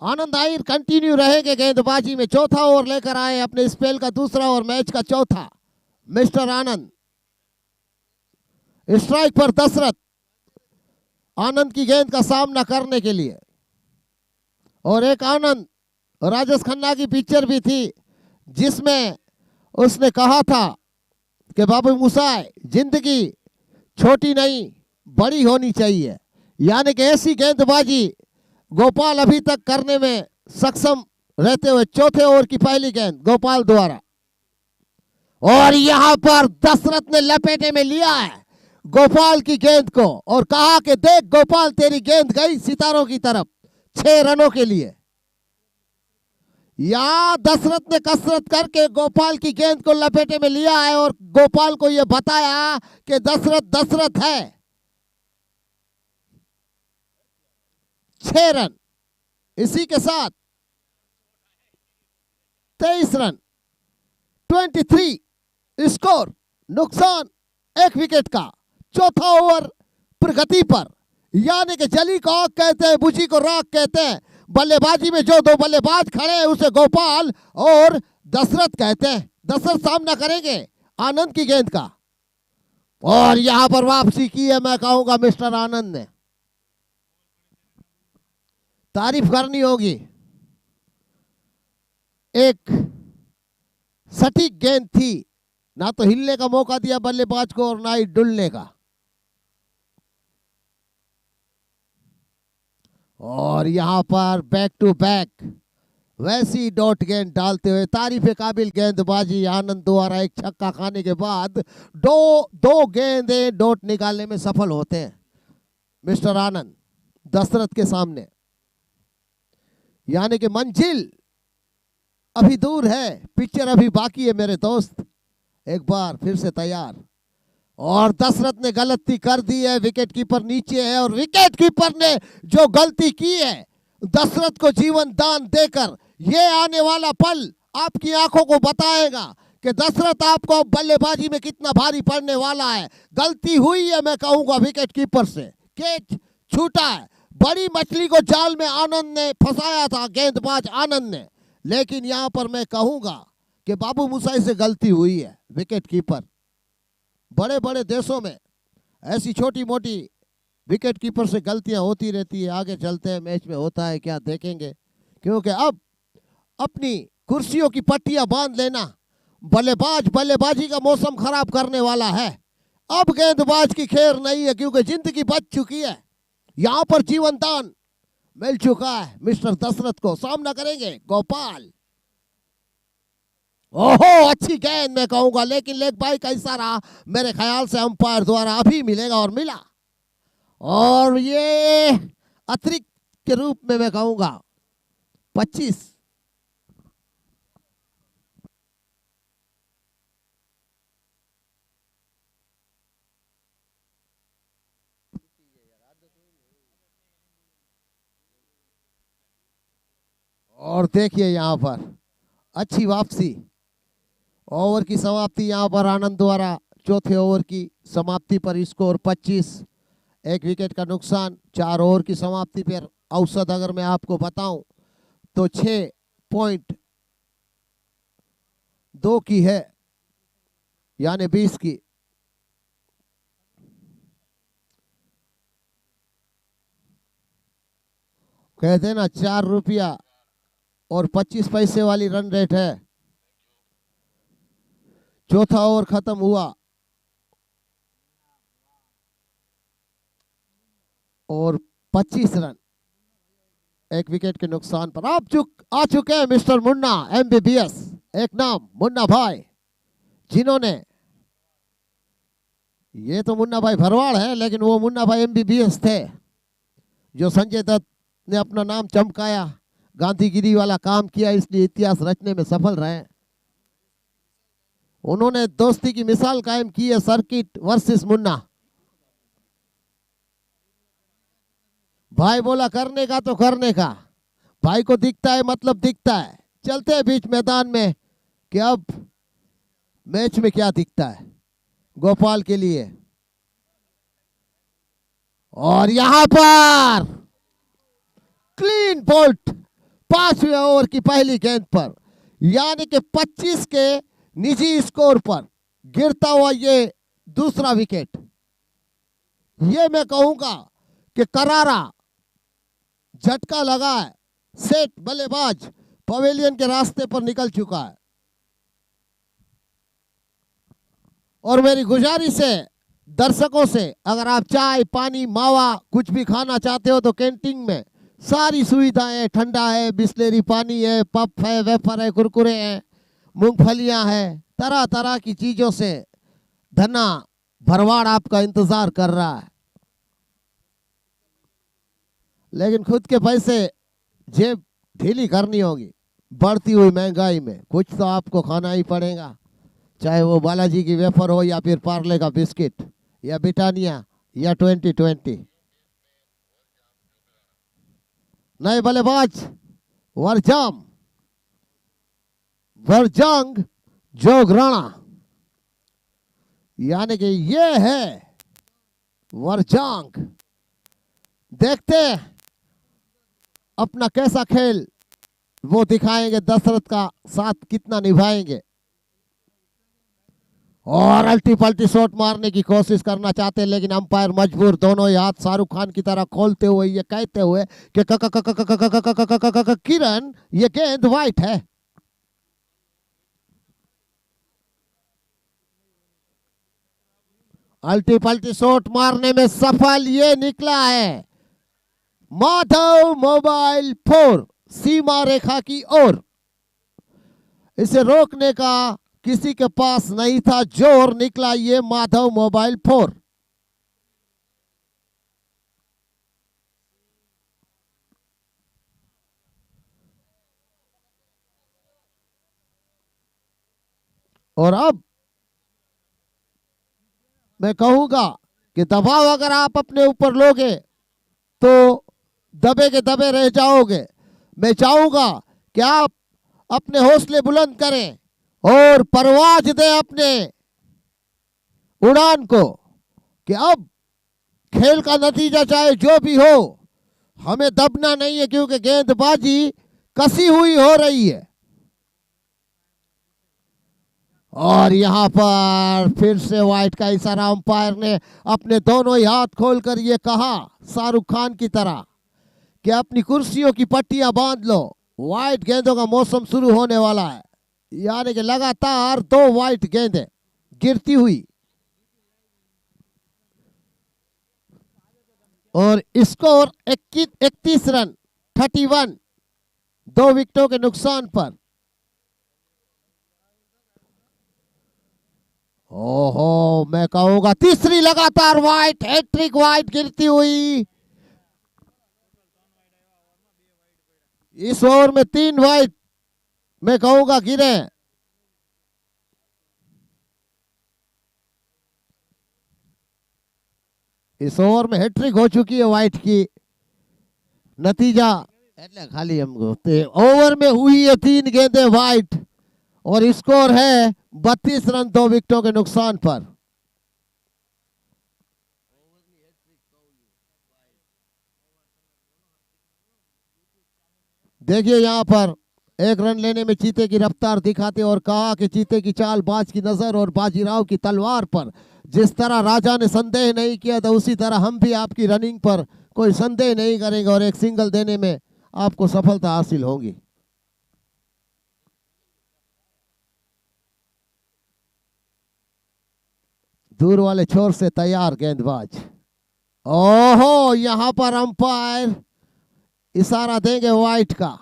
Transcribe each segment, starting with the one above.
आनंद Ahir continue रहेंगे गेंदबाजी में। चौथा ओवर लेकर आए अपने स्पेल का दूसरा और मैच का चौथा। मिस्टर आनंद स्ट्राइक पर दशरथ आनंद की गेंद का सामना करने के लिए। और एक आनंद राजेश खन्ना की पिक्चर भी थी जिसमें उसने कहा था कि बाबू मुसाई जिंदगी छोटी नहीं बड़ी होनी चाहिए। यानी कि ऐसी गेंदबाजी गोपाल अभी तक करने में सक्षम रहते हुए चौथे ओवर की पहली गेंद गोपाल द्वारा। और यहां पर दशरथ ने लपेटे में लिया है गोपाल की गेंद को और कहा कि देख गोपाल तेरी गेंद गई सितारों की तरफ 6 रनों के लिए। यहां दशरथ ने कसरत करके गोपाल की गेंद को लपेटे में लिया है और गोपाल को यह बताया कि दशरथ दशरथ है। 6 रन इसी के साथ 23 रन 23 स्कोर। नुकसान 1 विकेट का। चौथा ओवर प्रगति पर, यानी कि जली को आग कहते हैं, बुझी को राख कहते हैं। बल्लेबाजी में जो 2 बल्लेबाज खड़े हैं उसे गोपाल और दशरथ कहते हैं। दशरथ सामना करेंगे आनंद की गेंद का और यहां पर वापसी की है मैं कहूंगा मिस्टर आनंद ने। तारीफ करनी होगी। एक सटीक गेंद थी, ना तो हिलने का मौका दिया बल्लेबाज को और ना ही डुलने का। और यहां पर बैक टू बैक वैसी डॉट गेंद डालते हुए तारीफ काबिल गेंदबाजी आनंद द्वारा एक छक्का खाने के बाद दो गेंदें डॉट निकालने में सफल होते हैं मिस्टर आनंद दशरथ के सामने। यानी कि मंजिल अभी दूर है, पिक्चर अभी बाकी है मेरे दोस्त। एक बार फिर से तैयार। और दशरथ ने गलती कर दी है, विकेट कीपर नीचे है और विकेट कीपर ने जो गलती की है दशरथ को जीवन दान देकर, ये आने वाला पल आपकी आंखों को बताएगा कि दशरथ आपको बल्लेबाजी में कितना भारी पड़ने वाला है। गलती हुई है मैं कहूंगा विकेट कीपर से, कैच छूटा है। बड़ी मछली को जाल में आनंद ने फंसाया था, गेंदबाज आनंद ने, लेकिन यहां पर मैं कहूंगा कि बाबू मुसाई से गलती हुई है विकेट कीपर। बड़े बड़े देशों में ऐसी छोटी मोटी विकेट कीपर से गलतियां होती रहती है। आगे चलते हैं, मैच में होता है क्या देखेंगे, क्योंकि अब अपनी कुर्सियों की पट्टियां बांध लेना। बल्लेबाज बल्लेबाजी का मौसम खराब करने वाला है। अब गेंदबाज की खैर नहीं है क्योंकि जिंदगी बच चुकी है। यहां पर जीवन दान मिल चुका है मिस्टर दशरथ को। सामना करेंगे गोपाल। ओहो अच्छी गेंद मैं कहूंगा, लेकिन लेग बाई का इशारा मेरे ख्याल से अंपायर द्वारा अभी मिलेगा और मिला। और ये अतिरिक्त के रूप में मैं कहूंगा 25। और देखिए यहां पर अच्छी वापसी। ओवर की समाप्ति यहां पर आनंद द्वारा। चौथे ओवर की समाप्ति पर स्कोर 25, 1 विकेट का नुकसान। 4 ओवर की समाप्ति पर औसत अगर मैं आपको बताऊं तो 6.2 की है, यानी 20 की। कहते हैं ना 4 रुपया और 25 पैसे वाली रन रेट है। चौथा ओवर खत्म हुआ और 25 रन 1 विकेट के नुकसान पर आ चुके हैं मिस्टर मुन्ना MBBS। एक नाम मुन्ना भाई, जिन्होंने, ये तो मुन्ना भाई भरवाड़ है लेकिन वो मुन्ना भाई MBBS थे जो संजय दत्त ने अपना नाम चमकाया, गांधीगिरी वाला काम किया, इसलिए इतिहास रचने में सफल रहे। उन्होंने दोस्ती की मिसाल कायम की है, सर्किट वर्सेस मुन्ना। भाई बोला करने का तो करने का, भाई को दिखता है मतलब दिखता है। चलते हैं बीच मैदान में कि अब मैच में क्या दिखता है गोपाल के लिए। और यहां पर क्लीन बोल्ट 5वें ओवर की पहली गेंद पर, यानी कि 25 के निजी स्कोर पर गिरता हुआ ये दूसरा विकेट। ये मैं कहूंगा कि करारा झटका लगा है। सेठ बल्लेबाज पवेलियन के रास्ते पर निकल चुका है। और मेरी गुजारिश है दर्शकों से, अगर आप चाय पानी मावा कुछ भी खाना चाहते हो तो कैंटीन में सारी सुविधाएं, ठंडा है, बिस्लेरी पानी है, पफ है, वेफर है, कुरकुरे हैं, मूंगफलियां हैं, तरह तरह की चीजों से धना भरवाड़ आपका इंतजार कर रहा है। लेकिन खुद के पैसे जेब ढीली करनी होगी। बढ़ती हुई महंगाई में कुछ तो आपको खाना ही पड़ेगा, चाहे वो बालाजी की वेफर हो या फिर पार्ले का बिस्किट या ब्रिटानिया या 2020। नए बल्लेबाज वरजंग जोगराणा, यानी कि ये है वरजंग। देखते अपना कैसा खेल वो दिखाएंगे, दशरथ का साथ कितना निभाएंगे। और अल्टी पल्टी शॉट मारने की कोशिश करना चाहते हैं, लेकिन अंपायर मजबूर, दोनों ही हाथ शाहरुख खान की तरह खोलते हुए ये कहते हुए कि किरण ये गेंद वाइट है। अल्टी पल्टी शॉट मारने में सफल ये निकला है माधव मोबाइल 4 सीमा रेखा की ओर। इसे रोकने का किसी के पास नहीं था जोर, निकला ये माधव मोबाइल 4। और अब मैं कहूंगा कि दबाव अगर आप अपने ऊपर लोगे तो दबे के दबे रह जाओगे। मैं चाहूंगा कि आप अपने हौसले बुलंद करें और परवाज दें अपने उड़ान को कि अब खेल का नतीजा चाहे जो भी हो, हमें दबना नहीं है, क्योंकि गेंदबाजी कसी हुई हो रही है। और यहां पर फिर से वाइट का इशारा, अंपायर ने अपने दोनों ही हाथ खोलकर ये कहा शाहरुख खान की तरह कि अपनी कुर्सियों की पट्टियां बांध लो, वाइट गेंदों का मौसम शुरू होने वाला है। यानी कि लगातार 2 वाइट गेंदें गिरती हुई और स्कोर 31 रन 31, 2 विकेटों के नुकसान पर। ओहो, मैं कहूंगा तीसरी लगातार वाइट, हैट्रिक वाइट गिरती हुई। इस ओवर में 3 वाइट मैं कहूंगा गिरे। इस ओवर में हैट्रिक हो चुकी है वाइट की। नतीजा એટલે ખાલી हम ओवर में हुई है 3 गेंदें वाइट और स्कोर है 32 रन 2 विकेटों के नुकसान पर। देखिए यहां पर 1 रन लेने में चीते की रफ्तार दिखाते और कहा कि चीते की चाल बाज की नजर और बाजीराव की तलवार पर जिस तरह राजा ने संदेह नहीं किया था, उसी तरह हम भी आपकी रनिंग पर कोई संदेह नहीं करेंगे और एक सिंगल देने में आपको सफलता हासिल होगी। दूर वाले छोर से तैयार गेंदबाज। ओहो, यहां पर अंपायर इशारा देंगे वाइट का।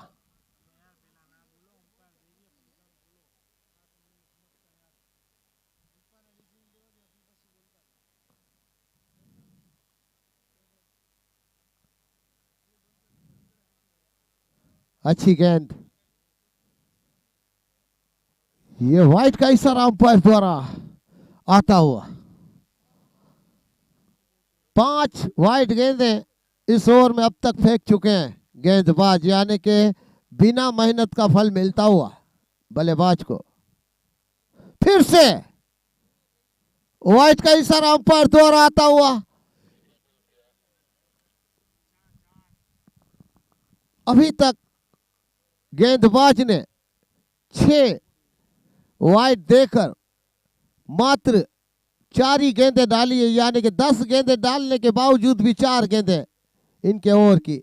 अच्छी गेंद, ये वाइट का इशारा अंपायर द्वारा आता हुआ। 5 वाइट गेंदें इस ओवर में अब तक फेंक चुके हैं गेंदबाज, यानी कि बिना मेहनत का फल मिलता हुआ बल्लेबाज को। फिर से वाइट का इशारा अंपायर द्वारा आता हुआ। अभी तक गेंदबाज ने 6 वाइड देकर मात्र 4 ही गेंदें डाली है, यानी कि 10 गेंदें डालने के बावजूद भी 4 गेंदें इनके ओवर की।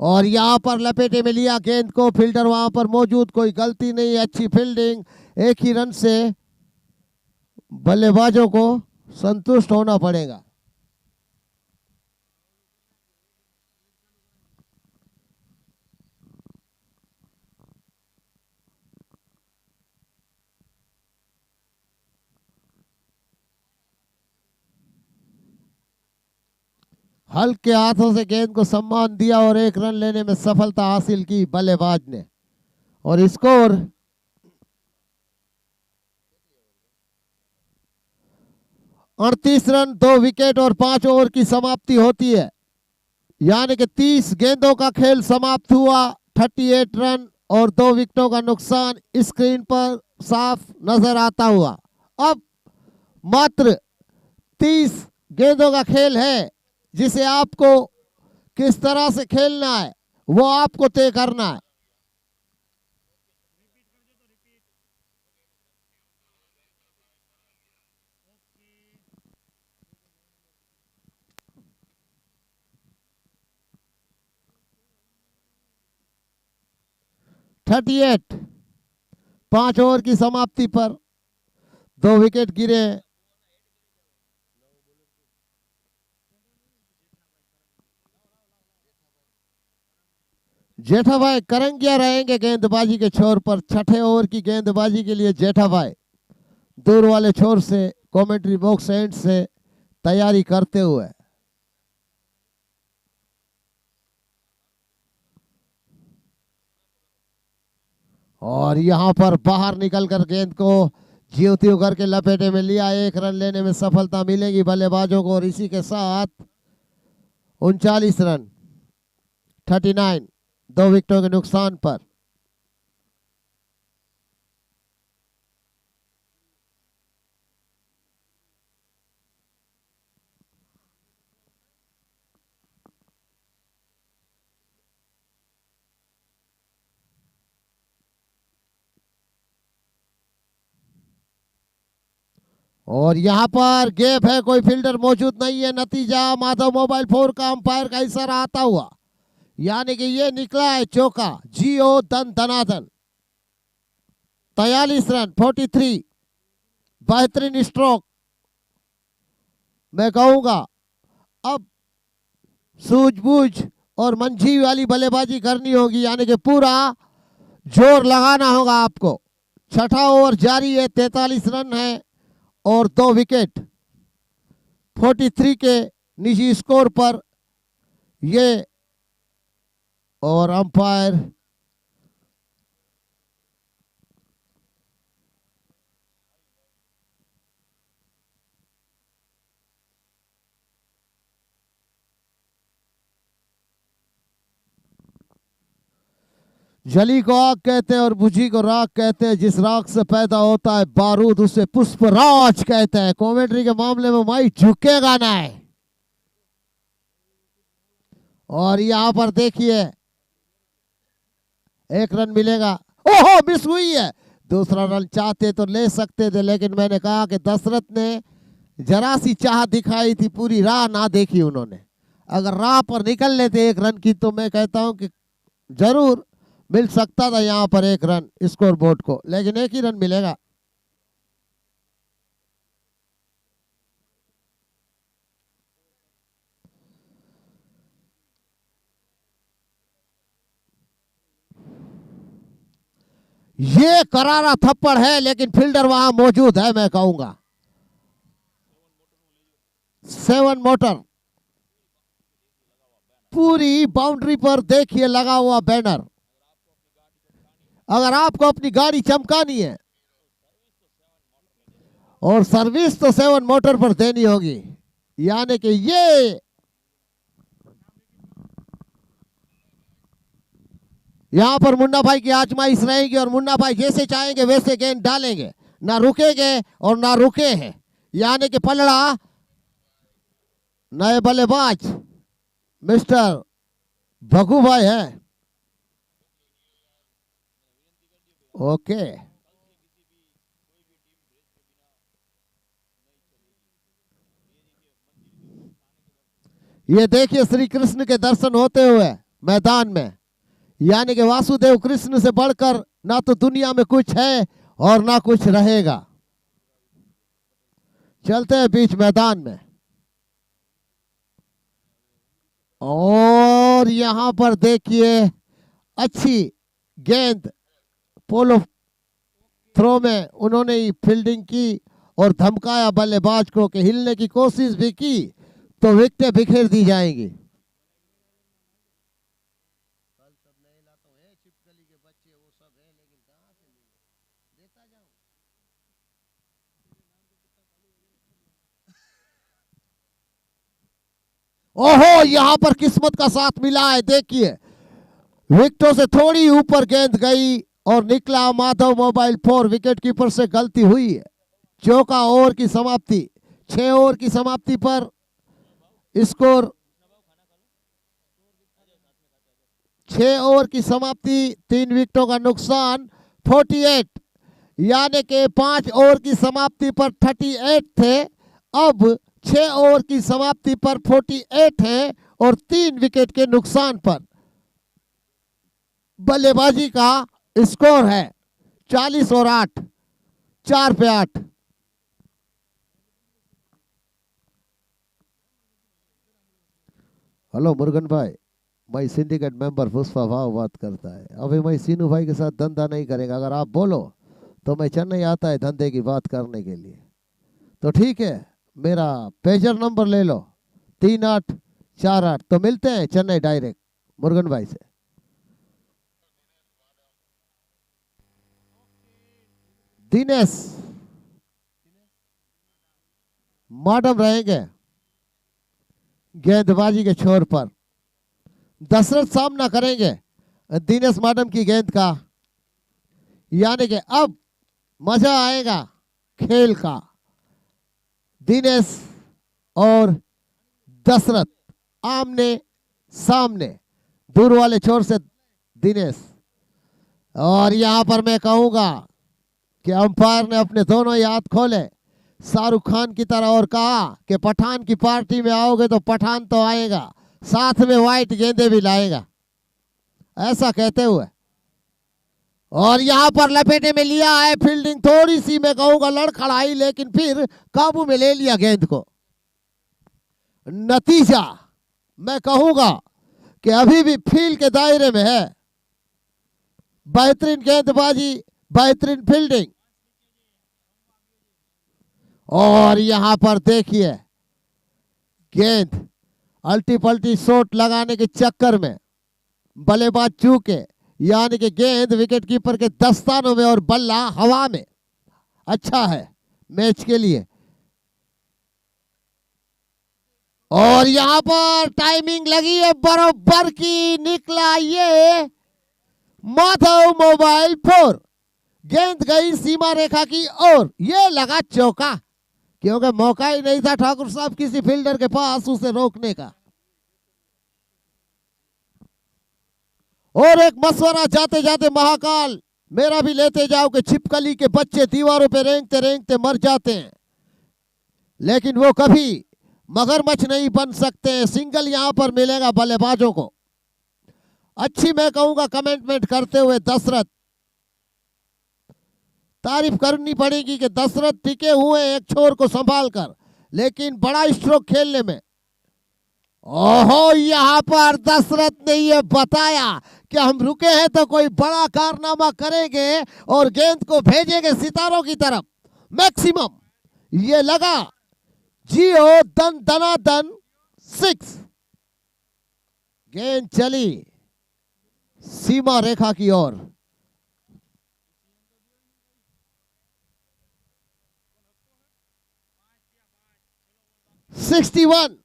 और यहां पर लपेटे में लिया गेंद को, फील्डर वहां पर मौजूद, कोई गलती नहीं, अच्छी फील्डिंग। एक ही रन से बल्लेबाजों को संतुष्ट होना पड़ेगा। हल्के हाथों से गेंद को सम्मान दिया और 1 रन लेने में सफलता हासिल की बल्लेबाज ने। और स्कोर 38 रन, 2 विकेट और 5 ओवर की समाप्ति होती है। यानी कि 30 गेंदों का खेल समाप्त हुआ, 38 रन और 2 विकेटों का नुकसान स्क्रीन पर साफ नजर आता हुआ। अब मात्र 30 गेंदों का खेल है, जिसे आपको किस तरह से खेलना है वो आपको तय करना है। थर्टी एट 5 ओवर की समाप्ति पर 2 विकेट गिरे। जेठाभाई करंगिया रहेंगे गेंदबाजी के छोर पर। 6ठे ओवर की गेंदबाजी के लिए जेठाभाई दूर वाले छोर से कमेंट्री बॉक्स एंड से तैयारी करते हुए। और यहां पर बाहर निकलकर गेंद को ज्यों त्यों करके लपेटे में लिया। 1 रन लेने में सफलता मिलेगी बल्लेबाजों को। और इसी के साथ 39 रन, 39, 2 विकेटों के नुकसान पर। और यहां पर गैप है, कोई फील्डर मौजूद नहीं है। नतीजा माधव मोबाइल 4 का अंपायर का इशारा आता हुआ, यानी कि ये निकला है चौका। जीओ दनादन 43 रन, 43, बेहतरीन स्ट्रोक मैं कहूंगा। अब सूझबूझ और मंझी वाली बल्लेबाजी करनी होगी, यानी कि पूरा जोर लगाना होगा आपको। 6ठा ओवर जारी है, 43 रन है और 2 विकेट। 43 के निजी स्कोर पर ये और अंपायर जली को आग कहते हैं और बुझी को राख कहते हैं। जिस राख से पैदा होता है बारूद उसे पुष्पराज कहते हैं। कमेंट्री के मामले में माई झुकेगा ना है। और यहां पर देखिए 1 रन मिलेगा। ओहो, मिस हुई है। दूसरा रन चाहते तो ले सकते थे, लेकिन मैंने कहा कि दशरथ ने जरा सी चाह दिखाई थी, पूरी राह ना देखी उन्होंने। अगर राह पर निकल लेते 1 रन की तो मैं कहता हूं कि जरूर मिल सकता था यहां पर 1 रन स्कोर बोर्ड को, लेकिन 1 ही रन मिलेगा। ये करारा थप्पड़ है, लेकिन फील्डर वहां मौजूद है, मैं कहूंगा। 7 मोटर पूरी बाउंड्री पर देखिए लगा हुआ बैनर। अगर आपको अपनी गाड़ी चमकानी है और सर्विस तो 7 मोटर पर देनी होगी, यानी कि ये यहां पर मुन्ना भाई की आजमाइश रहेगी और मुन्ना भाई जैसे चाहेंगे वैसे गेंद डालेंगे, ना रुकेंगे और ना रुके हैं। यानी कि पलड़ा नए बल्लेबाज मिस्टर भगू भाई है। ओके, ये देखिए श्री कृष्ण के दर्शन होते हुए मैदान में, यानी कि वासुदेव कृष्ण से बढ़कर ना तो दुनिया में कुछ है और ना कुछ रहेगा। चलते हैं बीच मैदान में, और यहां पर देखिए अच्छी गेंद पोलो थ्रो में उन्होंने ही फील्डिंग की और धमकाया बल्लेबाज को कि हिलने की कोशिश भी की तो विकेटें बिखेर दी जाएंगी। ओहो, यहां पर किस्मत का साथ मिला है। देखिए विकेटों से थोड़ी ऊपर गेंद गई और निकला माधव मोबाइल 4। विकेट कीपर से गलती हुई है। चौका ओवर की समाप्ति, 6 ओवर की समाप्ति पर स्कोर 6 ओवर की समाप्ति, 3 विकेटों का नुकसान, 48, यानी कि 5 ओवर की समाप्ति पर 38 थे, अब 6 ओवर की समाप्ति पर 48 है और 3 विकेट के नुकसान पर बल्लेबाजी का स्कोर है 40 और 8, 4 पे 8। हेलो मुरुगन भाई, मैं सिंडिकेट मेंबर पुष्पा भाव बात करता है। अभी मैं सीनू भाई के साथ धंधा नहीं करेगा, अगर आप बोलो तो मैं चेन्नई आता है धंधे की बात करने के लिए। तो ठीक है, मेरा पेजर नंबर ले लो 3848। तो मिलते हैं चेन्नई डायरेक्ट मुरुगन भाई से। दिनेश मैडम रहेंगे गेंदबाजी के छोर पर, दशरथ सामना करेंगे दिनेश मैडम की गेंद का, यानी कि अब मजा आएगा खेल का। दिनेश और दशरथ आमने सामने, दूर वाले छोर से दिनेश। और यहां पर मैं कहूंगा कि अंपायर ने अपने दोनों ही हाथ खोले शाहरुख खान की तरह और कहा कि पठान की पार्टी में आओगे तो पठान तो आएगा, साथ में व्हाइट गेंदे भी लाएगा, ऐसा कहते हुए। और यहां पर लपेटे में लिया है, फील्डिंग थोड़ी सी मैं कहूंगा लड़खड़ाई, लेकिन फिर काबू में ले लिया गेंद को। नतीजा मैं कहूंगा कि अभी भी फील्ड के दायरे में है। बेहतरीन गेंदबाजी, बेहतरीन फील्डिंग। और यहां पर देखिए गेंद अल्टी पल्टी शॉट लगाने के चक्कर में बल्लेबाज चूके, यानी कि गेंद विकेट कीपर के दस्तानों में और बल्ला हवा में। अच्छा है मैच के लिए। और यहां पर टाइमिंग लगी है बराबर की, निकला ये माधव मोबाइल 4। गेंद गई सीमा रेखा की और ये लगा चौका, क्योंकि मौका ही नहीं था ठाकुर साहब किसी फील्डर के पास उसे रोकने का। और एक मशवरा जाते जाते महाकाल मेरा भी लेते जाओ कि छिपकली के बच्चे दीवारों पे रेंगते रेंगते मर जाते हैं, लेकिन वो कभी मगरमच्छ नहीं बन सकते। सिंगल यहां पर मिलेगा बल्लेबाजों को। अच्छी मैं कहूंगा कमेंटमेंट करते हुए दशरथ, तारीफ करनी पड़ेगी कि दशरथ टिके हुए एक छोर को संभाल कर, लेकिन बड़ा स्ट्रोक खेलने में। ओहो, यहां पर दशरथ ने यह बताया कि हम रुके हैं तो कोई बड़ा कारनामा करेंगे और गेंद को भेजेंगे सितारों की तरफ मैक्सिमम। ये लगा जियो दन दनादन 6। गेंद चली सीमा रेखा की ओर। और 61,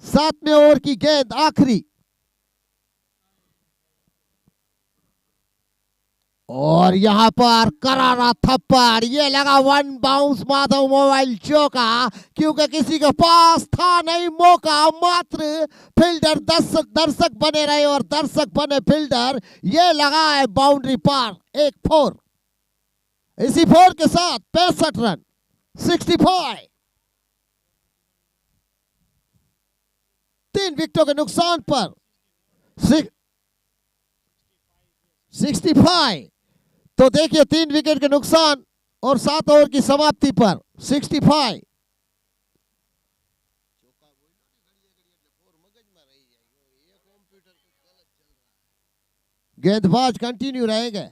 7वें ओवर की गेंद आखिरी। और यहां पर करारा थप्पड़, ये लगा वन बाउंस माधव मोबाइल चौका, क्योंकि किसी के पास था नहीं मौका, मात्र फील्डर दर्शक दर्शक बने रहे और दर्शक बने फील्डर। ये लगा है बाउंड्री पार, एक फोर। इसी फोर के साथ 65 रन, 65। 3 विकेटों के नुकसान पर 65। तो देखिए 3 विकेट के नुकसान और 7 ओवर की समाप्ति पर 65। गेंदबाज कंटिन्यू रहेंगे।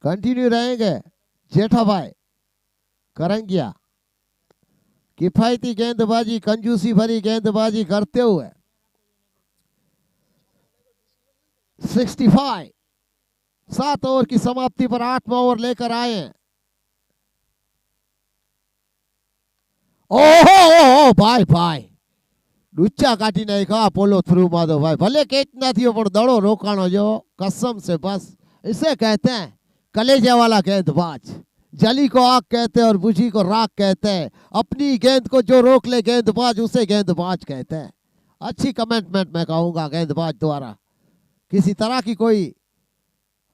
कंटिन्यू रहेंगे जेठा भाई करंगिया। किफायती गेंदबाजी, कंजूसी भरी गेंदबाजी करते हुए 65। 7 ओवर की समाप्ति पर 8वां ओवर लेकर आए हैं। ओहो भाई भाई लुच्चा काटी नहीं कहा पोलो थ्रू माधो भाई, भले कैच ना थी पर दड़ो रोकाणो जो कसम से, बस इसे कहते हैं कलेजे वाला गेंदबाज। जली को आग कहते हैं और बुझी को राख कहते हैं। अपनी गेंद को जो रोक ले गेंदबाज, उसे गेंदबाज कहते हैं। अच्छी कमेंटमेंट मैं कहूंगा गेंदबाज द्वारा, किसी तरह की कोई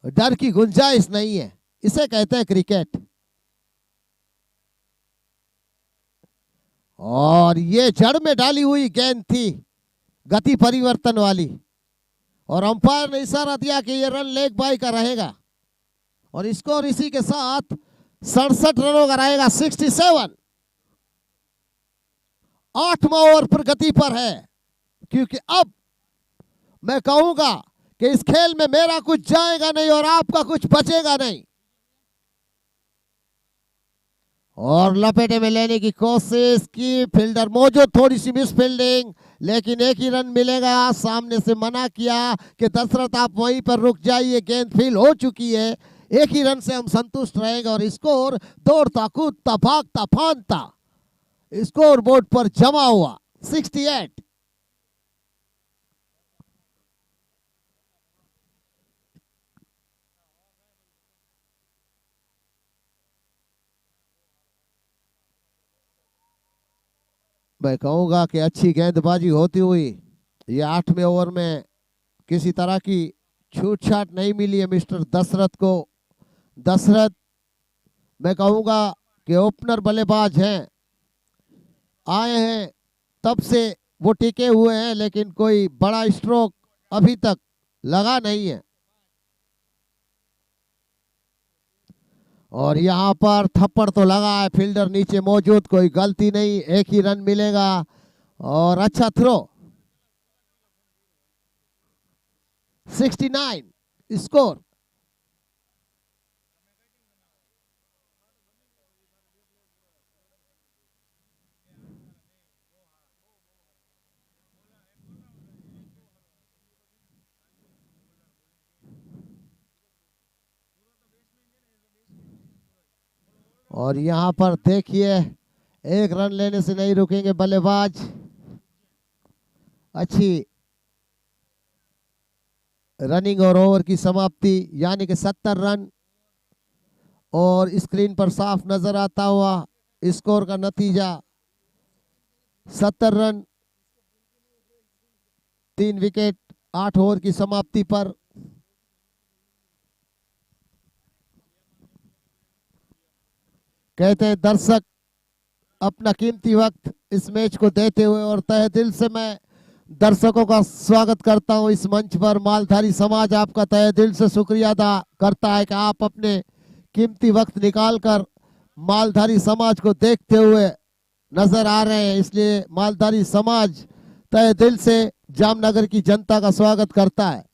डर की गुंजाइश नहीं है, इसे कहते हैं क्रिकेट। और ये जड़ में डाली हुई गेंद थी, गति परिवर्तन वाली, और अंपायर ने इशारा दिया कि ये रन लेग बाई का रहेगा और स्कोर इसी के साथ 67 रनों का रहेगा, 67। 8वां ओवर पर गति पर है, क्योंकि अब मैं कहूंगा कि इस खेल में मेरा कुछ जाएगा नहीं और आपका कुछ बचेगा नहीं। और लपेटे में लेने की कोशिश की, फील्डर मौजूद, थोड़ी सी मिस फील्डिंग, लेकिन एक ही रन मिलेगा। सामने से मना किया कि दशरथ आप वहीं पर रुक जाइए, गेंद फील हो चुकी है, एक ही रन से हम संतुष्ट रहेंगे। और स्कोर दौड़ता कूदता भागता फांदता स्कोर बोर्ड पर जमा हुआ 68। मैं कहूंगा कि अच्छी गेंदबाजी होती हुई ये 8वें ओवर में किसी तरह की छूट छाट नहीं मिली है मिस्टर दशरथ को। दशरथ मैं कहूंगा कि ओपनर बल्लेबाज हैं, आए हैं तब से वो टिके हुए हैं, लेकिन कोई बड़ा स्ट्रोक अभी तक लगा नहीं है। और यहां पर थप्पड़ तो लगा है, फील्डर नीचे मौजूद, कोई गलती नहीं, एक ही रन मिलेगा। और अच्छा थ्रो, 69 स्कोर। और यहां पर देखिए एक रन लेने से नहीं रुकेंगे बल्लेबाज। अच्छी रनिंग और ओवर की समाप्ति, यानी कि 70 रन। और स्क्रीन पर साफ नजर आता हुआ स्कोर का नतीजा 70 रन, 3 विकेट, 8 ओवर की समाप्ति पर। कहते हैं दर्शक अपना कीमती वक्त इस मैच को देते हुए, और तहे दिल से मैं दर्शकों का स्वागत करता हूं इस मंच पर। मालधारी समाज आपका तहे दिल से शुक्रिया अदा करता है कि आप अपने कीमती वक्त निकालकर मालधारी समाज को देखते हुए नजर आ रहे हैं, इसलिए मालधारी समाज तहे दिल से जामनगर की जनता का स्वागत करता है।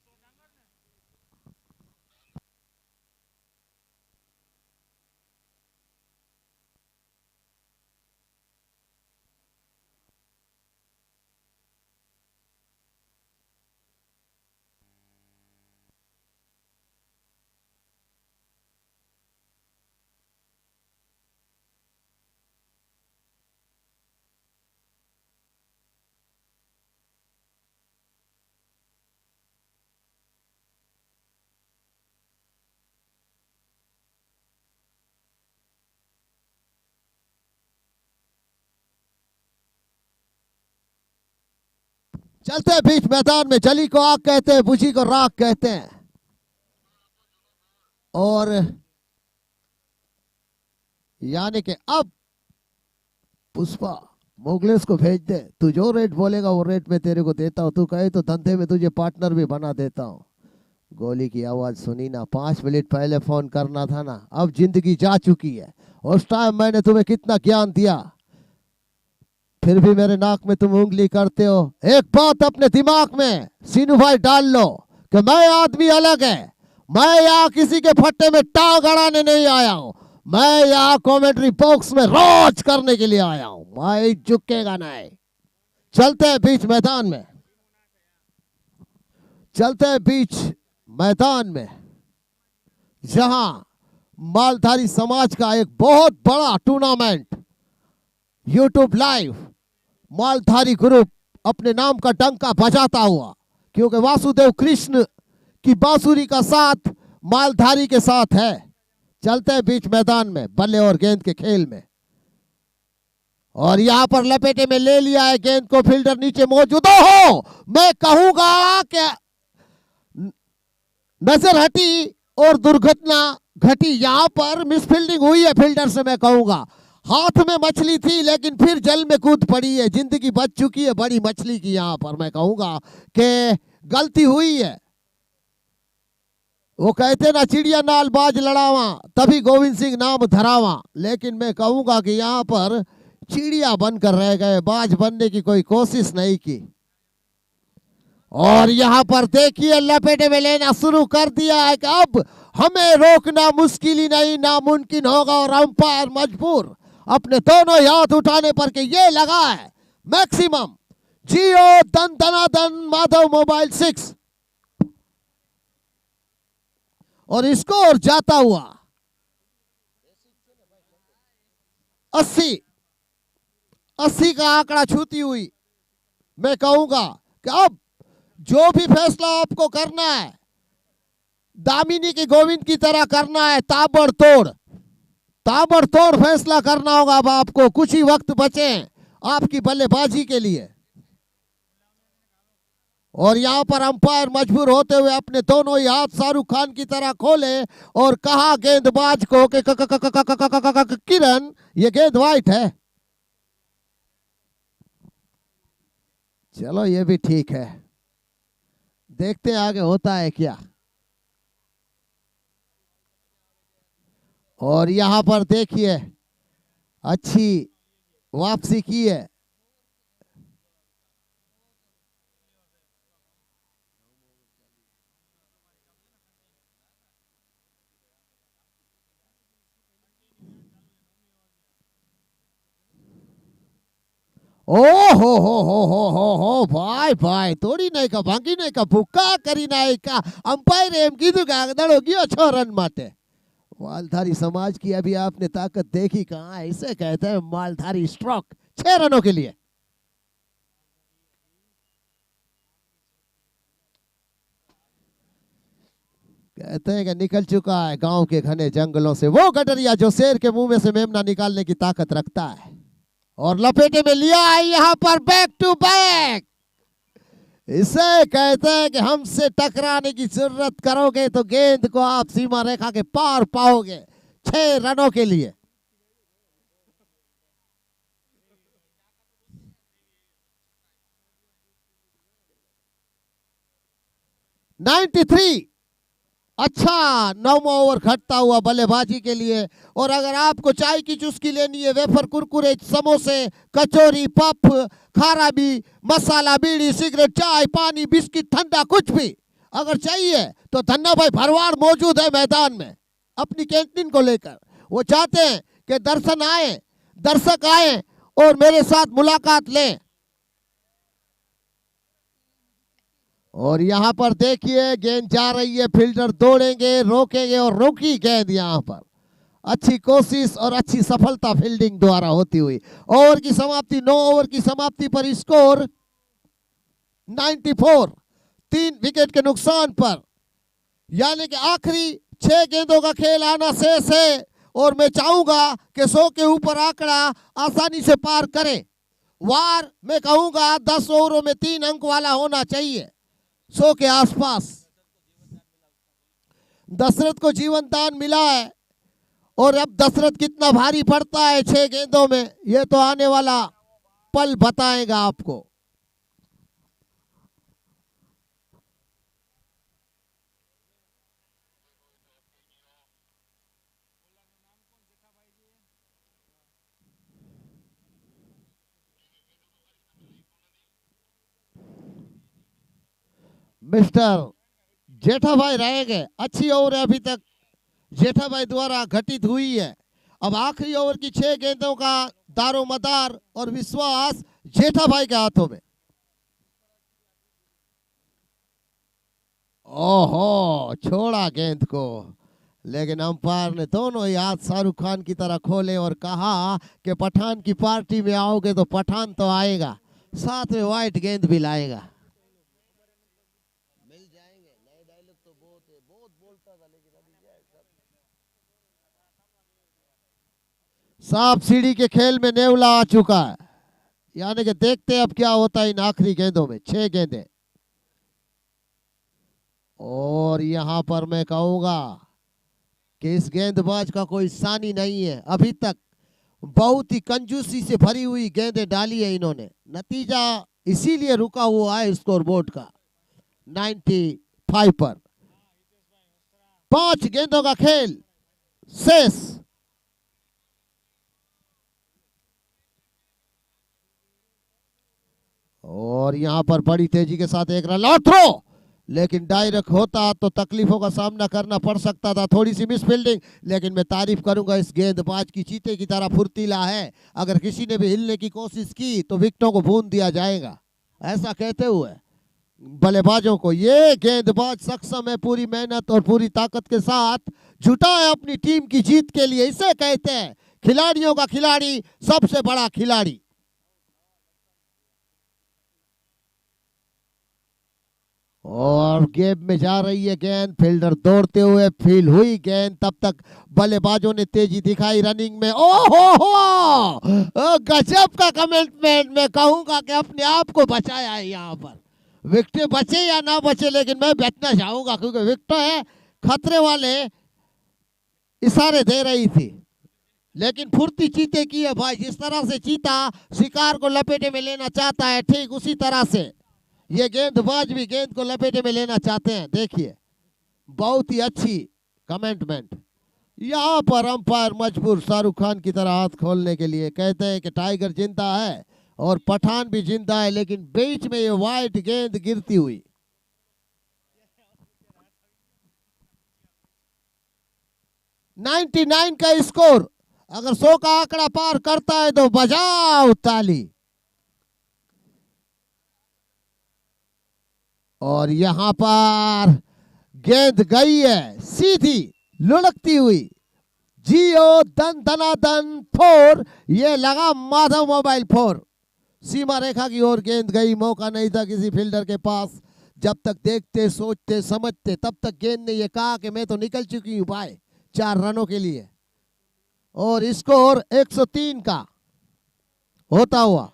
चलते हैं बीच मैदान में, जली को आग कहते हैं, बुझी को राख कहते हैं। और यानी कि अब पुष्पा मुगलेश को भेज दे, तू जो रेट बोलेगा वो रेट में तेरे को देता हूं, तू कहे तो धंधे में तुझे पार्टनर भी बना देता हूं। गोली की आवाज सुनी ना, 5 मिनट पहले फोन करना था ना, अब जिंदगी जा चुकी है। उस टाइम मैंने तुम्हें कितना ज्ञान दिया, फिर भी मेरे नाक में तुम उंगली करते हो। एक बात अपने दिमाग में सीनू भाई डाल लो कि मैं आदमी अलग है, मैं यहाँ किसी के फट्टे में टांग अड़ाने नहीं आया हूं, मैं यहाँ कमेंट्री बॉक्स में रोज करने के लिए आया हूं, मैं झुकेगा नहीं। चलते हैं बीच मैदान में, चलते हैं बीच मैदान में, जहां मालधारी समाज का एक बहुत बड़ा tournament YouTube live Maldhari group अपने नाम का डंका बजाता हुआ, क्योंकि वासुदेव कृष्ण की बांसुरी का साथ मालधारी के साथ है। चलते हैं बीच मैदान में बल्ले और गेंद के खेल में, और यहां पर लपेटे में ले लिया है गेंद को, फील्डर नीचे मौजूद हो। मैं कहूंगा कि नजर हटी और दुर्घटना घटी, यहां पर मिसफील्डिंग हुई है फील्डर से। मैं कहूंगा हाथ में मछली थी लेकिन फिर जल में कूद पड़ी है, जिंदगी बच चुकी है बड़ी मछली की। यहां पर मैं कहूंगा कि गलती हुई है। वो कहते ना चिड़िया नाल बाज लड़ावा तभी गोविंद सिंह नाम धरावा, लेकिन मैं कहूंगा कि यहां पर चिड़िया बनकर रह गए, बाज बनने की कोई कोशिश नहीं की। और यहां पर देखिए लपेटे में लेना शुरू कर दिया है कि अब हमें रोकना मुश्किल ही नहीं नामुमकिन होगा, और अंपायर मजबूर अपने दोनों हाथ उठाने पर के ये लगा है मैक्सिमम। जियो दन दनादन माधव मोबाइल 6, और स्कोर जाता हुआ 80 का आंकड़ा छूती हुई। मैं कहूंगा कि अब जो भी फैसला आपको करना है दामिनी के गोविंद की तरह करना है, ताबड़तोड़ ताबड़तोड़ फैसला करना होगा। अब आपको कुछ ही वक्त बचे आपकी बल्लेबाजी के लिए, और यहां पर अंपायर मजबूर होते हुए अपने दोनों ही हाथ शाहरुख खान की तरह खोले और कहा गेंदबाज को कि किरण ये गेंद वाइट है। चलो ये भी ठीक है, देखते हैं आगे होता है क्या। और यहां पर देखिए अच्छी वापसी की है। ओ हो भाई भाई तोड़ी नहीं का भांगी नहीं का भूखा करी नहीं का अंपायर एम कीधु का दड़ो गयो 6 रन माटे। मालधारी समाज की अभी आपने ताकत देखी कहां, इसे कहते हैं मालधारी स्ट्रोक 6 रनों के लिए। कहते हैं कि निकल चुका है गांव के घने जंगलों से वो गडरिया जो शेर के मुंह में से मेमना निकालने की ताकत रखता है, और लपेटे में लिया है यहां पर बैक टू बैक। इसे कहते हैं कि हमसे टकराने की जरूरत करोगे तो गेंद को आप सीमा रेखा के पार पाओगे 6 रनों के लिए। (93) अच्छा 9वां ओवर खटता हुआ बल्लेबाजी के लिए। और अगर आपको चाय की चुस्की लेनी है, वेफर कुरकुरे समोसे कचौरी पफ खारा भी मसाला बीड़ी सिगरेट चाय पानी बिस्किट ठंडा कुछ भी अगर चाहिए तो धन्ना भाई भरवाड़ मौजूद है मैदान में अपनी कैंटीन को लेकर। वो चाहते हैं कि दर्शक आए और मेरे साथ मुलाकात लें। और यहां पर देखिए गेंद जा रही है, फील्डर दौड़ेंगे रोकेंगे और रोकी गेंद। यहां पर अच्छी कोशिश और अच्छी सफलता फील्डिंग द्वारा होती हुई। ओवर की समाप्ति 9 ओवर की समाप्ति पर स्कोर 94, 3 विकेट के नुकसान पर, यानी कि आखिरी 6 गेंदों का खेल आना शेष है। और मैं चाहूंगा कि 100 के ऊपर आंकड़ा आसानी से पार करें। वार मैं कहूंगा 10 ओवरों में 3 अंक वाला होना चाहिए, 100 के आसपास। दशरथ को जीवन दान मिला है, और अब दशरथ कितना भारी पड़ता है 6 गेंदों में, यह तो आने वाला पल बताएगा आपको। मिस्टर जेठा भाई रहेंगे। अच्छी ओवर अभी तक जेठा भाई द्वारा घटित हुई है। अब आखिरी ओवर की 6 गेंदों का दारोमदार और विश्वास जेठा भाई के हाथों में। ओहो, छोड़ा गेंद को, लेकिन अंपायर ने दोनों ही हाथ शाहरुख खान की तरह खोले और कहा कि पठान की पार्टी में आओगे तो पठान तो आएगा, साथ में व्हाइट गेंद भी लाएगा। मिल जाएंगे नए डायलॉग तो बहुत बोलता था, लेकिन अभी सांप सीढ़ी के खेल में नेवला आ चुका है। यानी कि देखते हैं अब क्या होता है इन आखिरी गेंदों में। 6 गेंदें, और यहां पर मैं कहूंगा कि इस गेंदबाज का कोई सानी नहीं है। अभी तक बहुत ही कंजूसी से भरी हुई गेंदें डाली है इन्होंने। नतीजा इसीलिए रुका हुआ है स्कोर बोर्ड का 95 पर। 5 गेंदों का खेल शेष। और यहां पर बड़ी तेजी के साथ एक रन और थ्रो, लेकिन डायरेक्ट होता तो तकलीफों का सामना करना पड़ सकता था। थोड़ी सी मिस फील्डिंग, लेकिन मैं तारीफ करूंगा इस गेंदबाज की, चीते की तरह फुर्तीला है। अगर किसी ने भी हिलने की कोशिश की तो विकेटों को भून दिया जाएगा, ऐसा कहते हुए बल्लेबाजों को ये गेंदबाज सक्षम है पूरी मेहनत और पूरी ताकत के साथ जुटा है अपनी टीम की जीत के लिए। इसे कहते हैं खिलाड़ियों का खिलाड़ी, सबसे बड़ा खिलाड़ी। और गेंद में जा रही है गेंद, फील्डर दौड़ते हुए फील हुई गेंद, तब तक बल्लेबाजों ने तेजी दिखाई रनिंग में। ओहो, गजब का कमिटमेंट। मैं कहूंगा कि अपने आप को बचाया है यहाँ पर। विकेट बचे या ना बचे, लेकिन मैं बचना चाहूंगा क्योंकि विकेट है खतरे वाले इशारे दे रही थी, लेकिन फुर्ती चीते की है भाई। जिस तरह से चीता शिकार को लपेटे में लेना चाहता है, ठीक उसी तरह से ये गेंदबाज भी गेंद को लपेटे में लेना चाहते हैं। देखिए, बहुत ही अच्छी कमेंटमेंट। यहाँ पर अंपायर मजबूर शाहरुख खान की तरह हाथ खोलने के लिए। कहते हैं कि टाइगर जिंदा है और पठान भी जिंदा है, लेकिन बीच में ये वाइट गेंद गिरती हुई। $99 का स्कोर, अगर 100 का आंकड़ा पार करता है तो बजाओ ताली। और यहां पर गेंद गई है सीधी लुढ़कती हुई। जियो दन दनादन 4, ये लगा माधव मोबाइल 4। सीमा रेखा की ओर गेंद गई, मौका नहीं था किसी फील्डर के पास। जब तक देखते सोचते समझते, तब तक गेंद ने ये कहा कि मैं तो निकल चुकी हूं भाई 4 रनों के लिए। और स्कोर 103 का होता हुआ।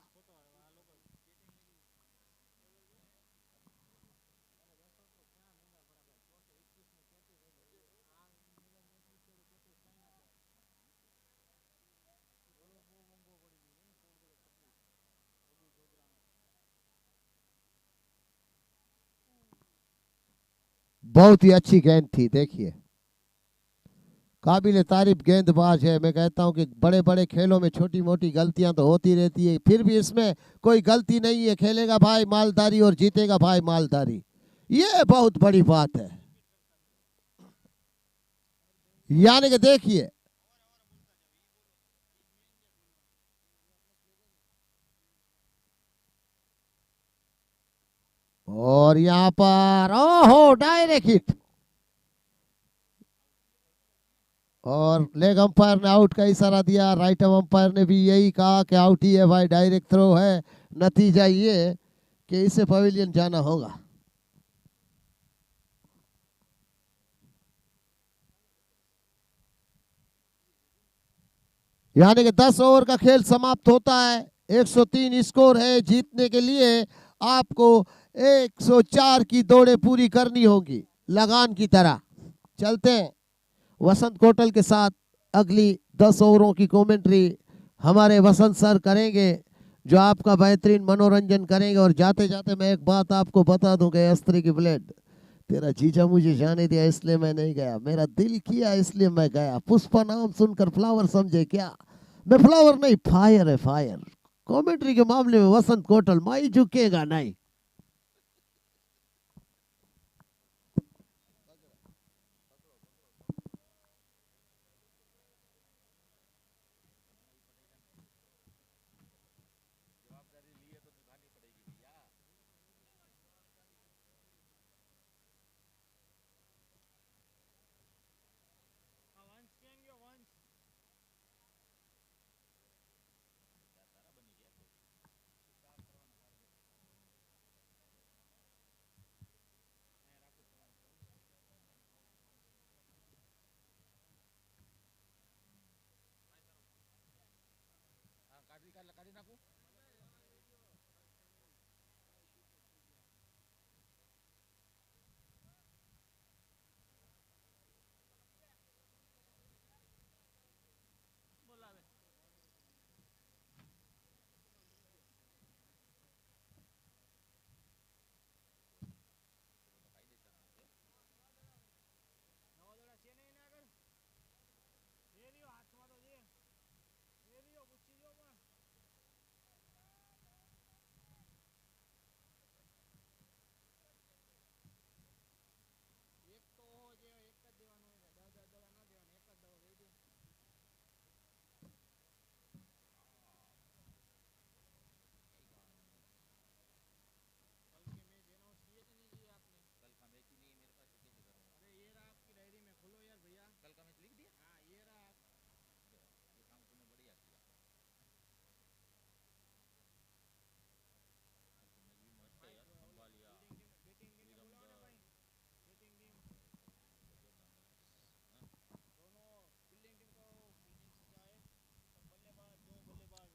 बहुत ही अच्छी गेंद थी। देखिए, काबिल तारीफ गेंदबाज है। मैं कहता हूं कि बड़े बड़े खेलों में छोटी मोटी गलतियां तो होती रहती है, फिर भी इसमें कोई गलती नहीं है। खेलेगा भाई मालदारी और जीतेगा भाई मालदारी, ये बहुत बड़ी बात है। यानी कि देखिए, और यहां पर ओहो डायरेक्ट हिट, और लेग अंपायर ने आउट का इशारा दिया। राइट अंपायर ने भी यही कहा कि आउट ही है भाई, डायरेक्ट थ्रो है। नतीजा ये कि इसे पवेलियन जाना होगा। यानी कि 10 ओवर का खेल समाप्त होता है 103 स्कोर है। जीतने के लिए आपको 104 की दौड़ें पूरी करनी होगी लगान की तरह। चलते हैं वसंत कोटल के साथ। अगली 10 ओवरों की कमेंट्री हमारे वसंत सर करेंगे, जो आपका बेहतरीन मनोरंजन करेंगे। और जाते जाते मैं एक बात आपको बता दूंगा, अस्त्री की ब्लेड, तेरा जीजा मुझे जाने दिया इसलिए मैं नहीं गया, मेरा दिल किया इसलिए मैं गया। पुष्पा नाम सुनकर फ्लावर समझे क्या? मैं फ्लावर नहीं, फायर है फायर। कमेंट्री के मामले में वसंत कोटल माई झुकेगा नहीं।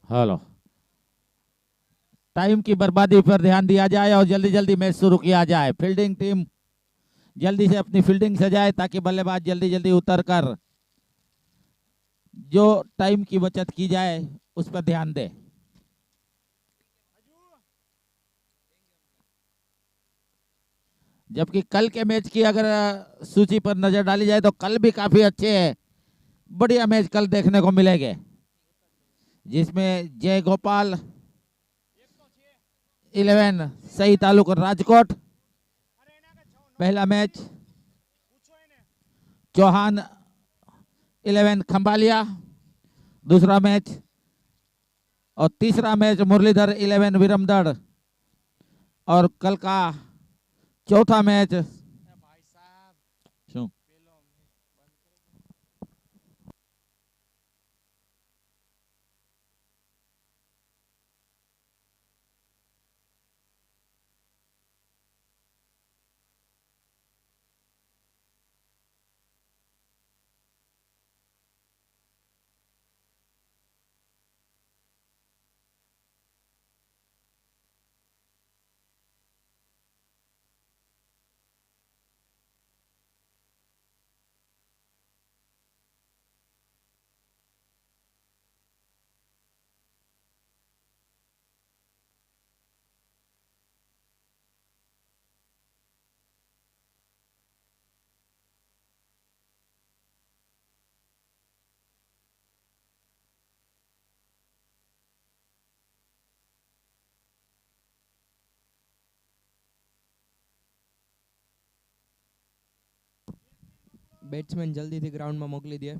हेलो, टाइम की बर्बादी पर ध्यान दिया जाए और जल्दी जल्दी मैच शुरू किया जाए। फील्डिंग टीम जल्दी से अपनी फील्डिंग सजाए ताकि बल्लेबाज जल्दी जल्दी उतर कर जो टाइम की बचत की जाए उस पर ध्यान दे। जबकि कल के मैच की अगर सूची पर नजर डाली जाए तो कल भी काफी अच्छे बढ़िया मैच कल देखने को मिलेंगे, जिसमें जय गोपाल 11 सही तालुक राजकोट पहला मैच, चौहान 11 खंबालिया दूसरा मैच, और तीसरा मैच मुरलीधर 11 विरमदड़, और कल का चौथा मैच બેટ્સમેન જલ્દીથી ગ્રાઉન્ડમાં મોકલી દે.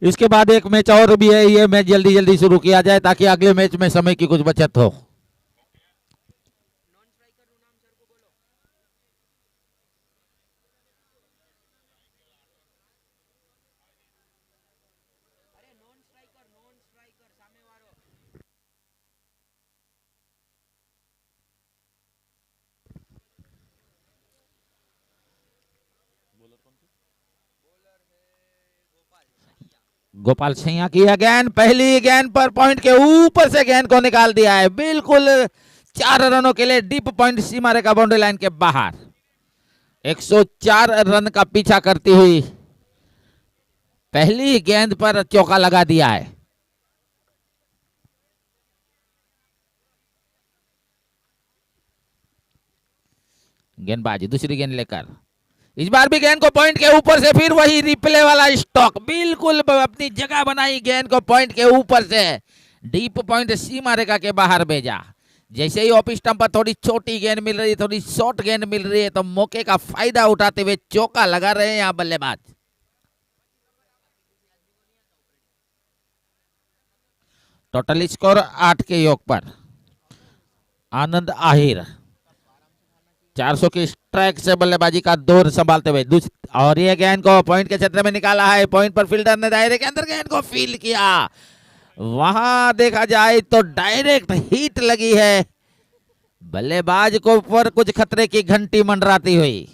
इसके बाद एक मैच और भी है, ये मैच जल्दी जल्दी शुरू किया जाए ताकि अगले मैच में समय की कुछ बचत हो। गोपाल सैया की है गेंद, पहली गेंद पर पॉइंट के ऊपर से गेंद को निकाल दिया है, बिल्कुल 4 रनों के लिए डीप पॉइंट सीमा रेखा बाउंड्री लाइन के बाहर। 104 रन का पीछा करती हुई पहली गेंद पर चौका लगा दिया है। गेंदबाजी दूसरी गेंद लेकर इस बार भी गेंद को पॉइंट के ऊपर से फिर वही रिप्ले वाला स्टॉक, बिल्कुल अपनी जगह बनाई, गेंद को पॉइंट के ऊपर से डीप पॉइंट सीमा रेखा के बाहर भेजा। जैसे ही ऑफ स्टंप पर थोड़ी छोटी गेंद मिल रही है, थोड़ी शॉर्ट गेंद मिल रही है, तो मौके का फायदा उठाते हुए चौका लगा रहे हैं यहां बल्लेबाज। टोटल स्कोर 8 के योग पर आनंद आहिर 400 की स्ट्राइक से बल्लेबाजी का दौर संभालते हुए और ये गेंद को पॉइंट के क्षेत्र में निकाला है। पॉइंट पर फील्डर ने दायरे के अंदर गेंद को फील्ड किया, वहां देखा जाए तो डायरेक्ट हिट लगी है, बल्लेबाज को ऊपर कुछ खतरे की घंटी मंडराती हुई।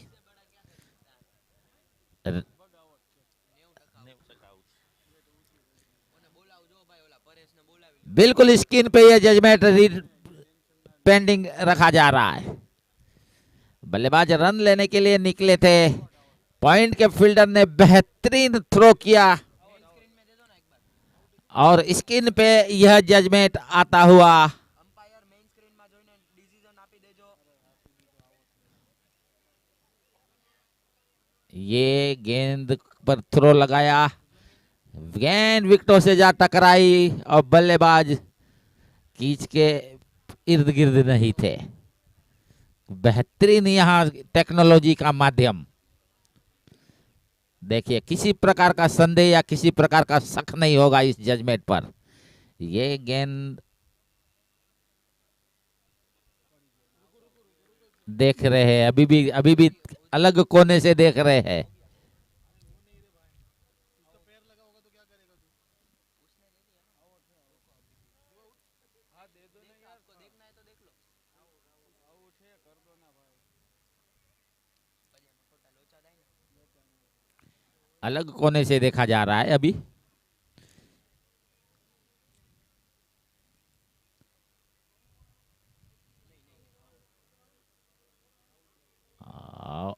बिल्कुल स्क्रीन पे यह जजमेंट पेंडिंग रखा जा रहा है। बल्लेबाज रन लेने के लिए निकले थे, पॉइंट के फील्डर ने बेहतरीन थ्रो किया और स्क्रीन पे यह जजमेंट आता हुआ ये गेंद पर थ्रो लगाया, गेंद विकेटों से जा टकराई और बल्लेबाज कीच के इर्द गिर्द नहीं थे। बेहतरीन यहां टेक्नोलॉजी का माध्यम, देखिए किसी प्रकार का संदेह या किसी प्रकार का शक नहीं होगा इस जजमेंट पर। ये गेंद देख रहे हैं, अभी भी अलग कोने से देख रहे हैं। अलग कोने से देखा जा रहा है अभी।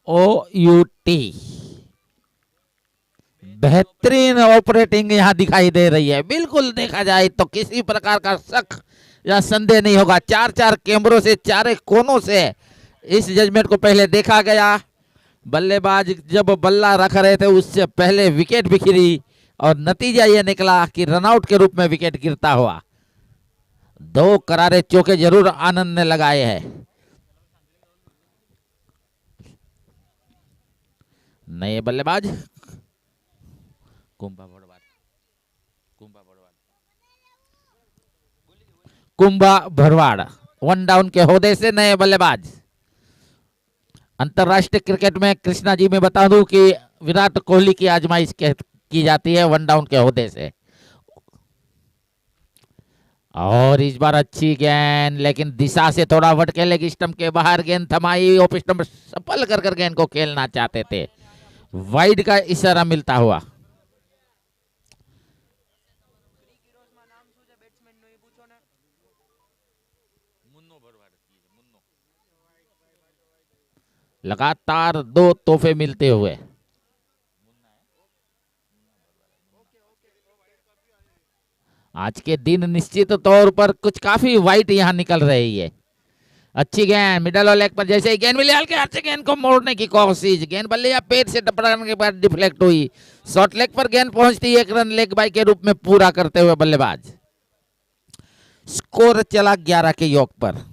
OUT बेहतरीन ऑपरेटिंग यहां दिखाई दे रही है। बिल्कुल देखा जाए तो किसी प्रकार का शक या संदेह नहीं होगा। 4 कैमरों से चारे कोनों से इस जजमेंट को पहले देखा गया। बल्लेबाज जब बल्ला रख रहे थे उससे पहले विकेट बिखरी और नतीजा यह निकला कि रनआउट के रूप में विकेट गिरता हुआ। 2 करारे चौके जरूर आनंद ने लगाए हैं। नए बल्लेबाज कुंभा भरवाड़ 1 डाउन के होदे से नए बल्लेबाज। अंतरराष्ट्रीय क्रिकेट में कृष्णा जी में बता दूं कि विराट कोहली की आजमाइश की जाती है 1 डाउन के होदे से। और इस बार अच्छी गेंद, लेकिन दिशा से थोड़ा भटके, लेग स्टंप के बाहर गेंद थमाई। ऑफ स्टंप सफल कर गेंद को खेलना चाहते थे, वाइड का इशारा मिलता हुआ। लगातार 2 तोहफे मिलते हुए आज के दिन निश्चित तौर पर कुछ काफी वाइट यहां निकल रही है। अच्छी गेंद मिडल और लेग पर, जैसे ही गेंद मिली हल्के हाथ से गेंद को मोड़ने की कोशिश, गेंद बल्ले या पेट से टपकाने के बाद डिफ्लेक्ट हुई। शॉर्ट लेग पर गेंद पहुंचती, 1 रन लेग बाई के रूप में पूरा करते हुए बल्लेबाज। स्कोर चला 11 के योग पर।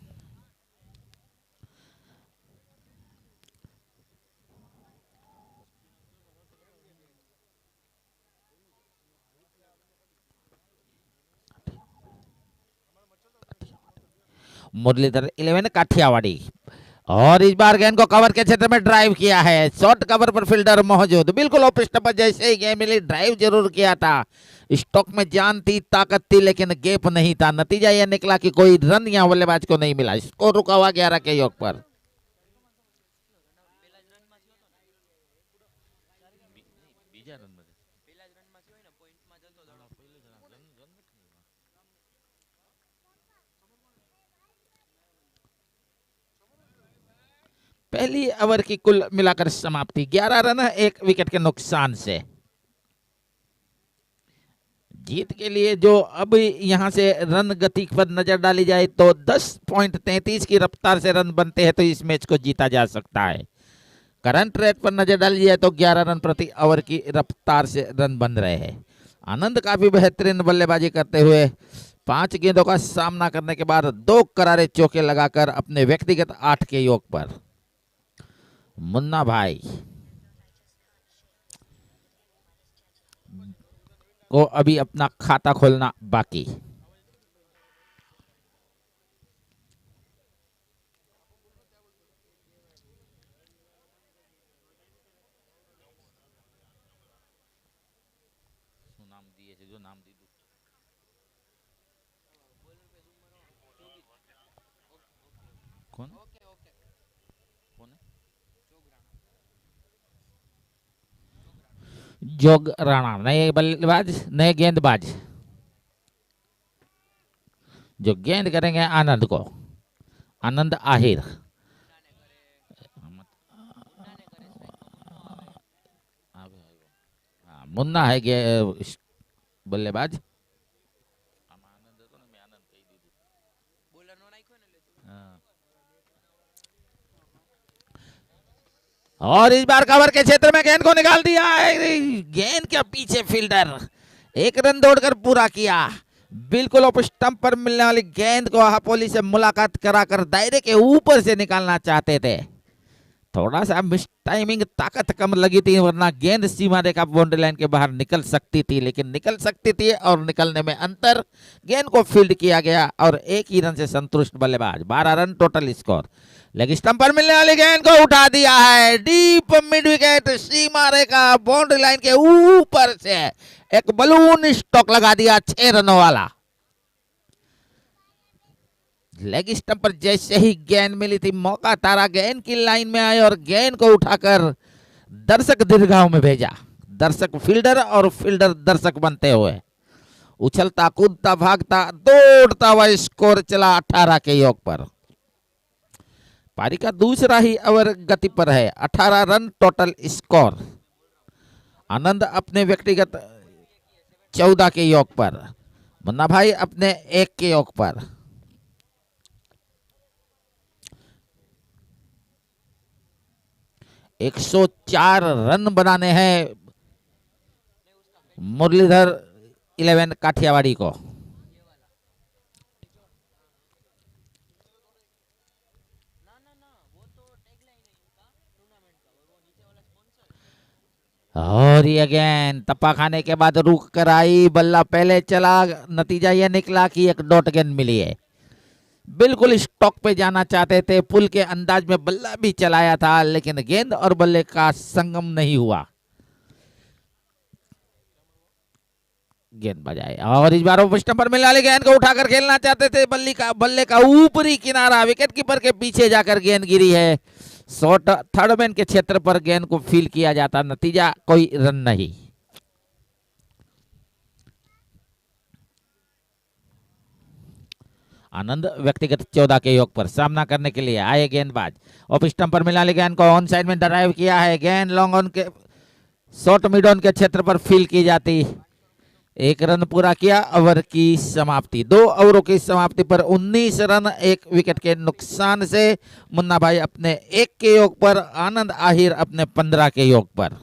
मुरलीधर 11 काठियावाड़ी। और इस बार गेंद को कवर के क्षेत्र में ड्राइव किया है, शॉर्ट कवर पर फील्डर मौजूद, बिल्कुल ऑफ स्टंप पर जैसे ही गेंद मिली ड्राइव जरूर किया था। स्टॉक में जान थी, ताकत थी, लेकिन गैप नहीं था। नतीजा यह निकला कि कोई रन यहाँ बल्लेबाज को नहीं मिला। स्कोर रुका हुआ 11 के योग पर। पहली ओवर की कुल मिलाकर समाप्ति 11 रन 1 विकेट के नुकसान से। जीत के लिए जो अब यहां से रन गति पर नजर डाली जाए तो 10.33 की रफ्तार से रन बनते हैं तो इस मैच को जीता जा सकता है। करंट रेट पर नजर डाली जाए तो 11 रन प्रति ओवर की रफ्तार से रन बन रहे हैं। आनंद काफी बेहतरीन बल्लेबाजी करते हुए 5 गेंदों का सामना करने के बाद 2 करारे चौके लगाकर अपने व्यक्तिगत 8 के योग पर। मुन्ना भाई को अभी अपना खाता खोलना बाकी। कौन जोग राणा नए बल्लेबाज, नए गेंदबाज जो गेंद करेंगे आनंद को। आनंद आहिर मुन्ना है बल्लेबाज। और इस बार कवर के क्षेत्र में गेंद को निकाल दिया है। गेंद के पीछे फील्डर 1 रन दौड़कर पूरा किया। बिल्कुल ऑफ स्टंप पर मिलने वाली गेंद को हापोली से मुलाकात कराकर दायरे के ऊपर से निकालना चाहते थे। थोड़ा सा मिस टाइमिंग, ताकत कम लगी थी, वरना गेंद सीमा रेखा बाउंड्री लाइन के बाहर निकल सकती थी, लेकिन निकल सकती थी और निकलने में अंतर। गेंद को फील्ड किया गया और 1 ही रन से संतुष्ट बल्लेबाज। 12 run total score. Leg stump पर मिलने वाली गेंद को उठा दिया है डीप मिड विकेट, सीमा रेखा बाउंड्री लाइन के ऊपर से एक बलून स्टॉक लगा दिया 6 रनों वाला। लेग स्टंप पर जैसे ही गेंद मिली थी मौका तारा गेंद की लाइन में आए और गेंद को उठाकर दर्शक दीर्घाओं में भेजा। दर्शक फील्डर और फील्डर दर्शक बनते हुए उछलता कूदता भागता दौड़ता हुआ स्कोर चला 18 के योग पर। पारी का दूसरा ही ओवर गति पर है। 18 रन टोटल स्कोर। आनंद अपने व्यक्तिगत 14 के योग पर, मुन्ना भाई अपने 1 के योग पर। एक 104 रन बनाने हैं मुरलीधर 11 काठियावाड़ी को। और ये गेंद तपा खाने के बाद रुक कर आई, बल्ला पहले चला। नतीजा यह निकला कि 1 डॉट गेंद मिली है। बिल्कुल स्टॉक पे जाना चाहते थे, पुल के अंदाज में बल्ला भी चलाया था, लेकिन गेंद और बल्ले का संगम नहीं हुआ। गेंद बजाए और इस बार ऑफ स्टंप पर मिलने वाली गेंद को उठाकर खेलना चाहते थे। बल्ले का ऊपरी किनारा विकेट कीपर के पीछे जाकर गेंद गिरी है। शॉर्ट थर्ड मैन के क्षेत्र पर गेंद को फील किया जाता, नतीजा कोई रन नहीं। आनंद व्यक्तिगत 14 के योग पर सामना करने के लिए आए गेंदबाज। ऑफ स्टंप पर मिला गेंद को ऑन साइड में ड्राइव किया है। गेंद लॉन्ग ऑन के शॉर्ट मिड ऑन के क्षेत्र पर फील की जाती। 1 रन पूरा किया। ओवर की समाप्ति। 2 ओवरों की समाप्ति पर 19 रन 1 विकेट के नुकसान से मुन्ना भाई अपने 1 के योग पर, आनंद आहिर अपने 15 के योग पर।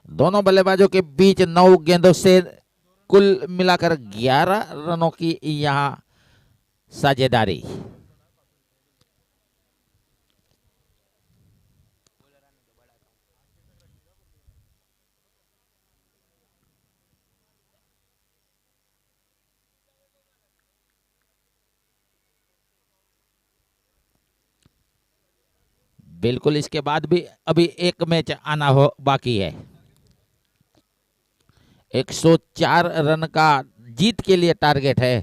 दोनों बल्लेबाजों के बीच 9 गेंदों से कुल मिलाकर 11 रनों की यहां साझेदारी। बिल्कुल, इसके बाद भी अभी एक मैच आना हो बाकी है। 104 रन का जीत के लिए टारगेट है।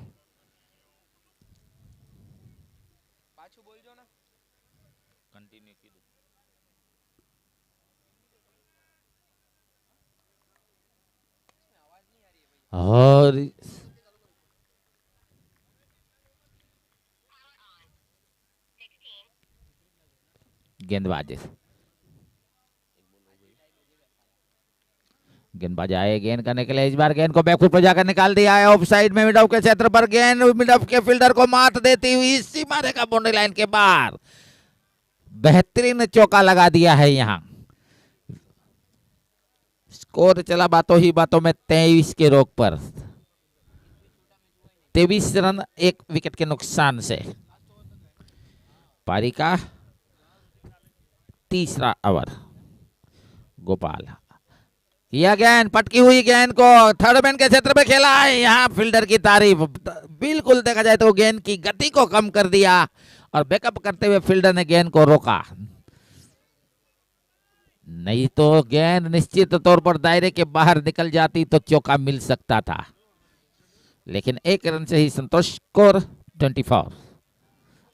और गेंदबाज गेंदबाज आए गेंद करने के लिए, इस बार गेंद को बैकफुट पर जाकर निकाल दिया है। ऑफ साइड में मिड ऑफ के क्षेत्र पर गेंद मिड ऑफ के फील्डर को मात देती हुई सीमा रेखा बाउंड्री लाइन के बाहर बेहतरीन चौका लगा दिया है। यहां स्कोर चला बातों ही बातों में 23 के रोक पर। 23 रन 1 विकेट के नुकसान से। पारी का तीसरा ओवर। गोपाल यह गेंद पटकी हुई गेंद को थर्ड मैन के क्षेत्र में खेला है। यहां फील्डर की तारीफ, बिल्कुल देखा जाए तो गेंद की गति को कम कर दिया और बैकअप करते हुए फील्डर ने गेंद को रोका। नहीं तो गेंद निश्चित तौर पर दायरे के बाहर निकल जाती तो चौका मिल सकता था, लेकिन 1 रन से ही संतोष। स्कोर 24।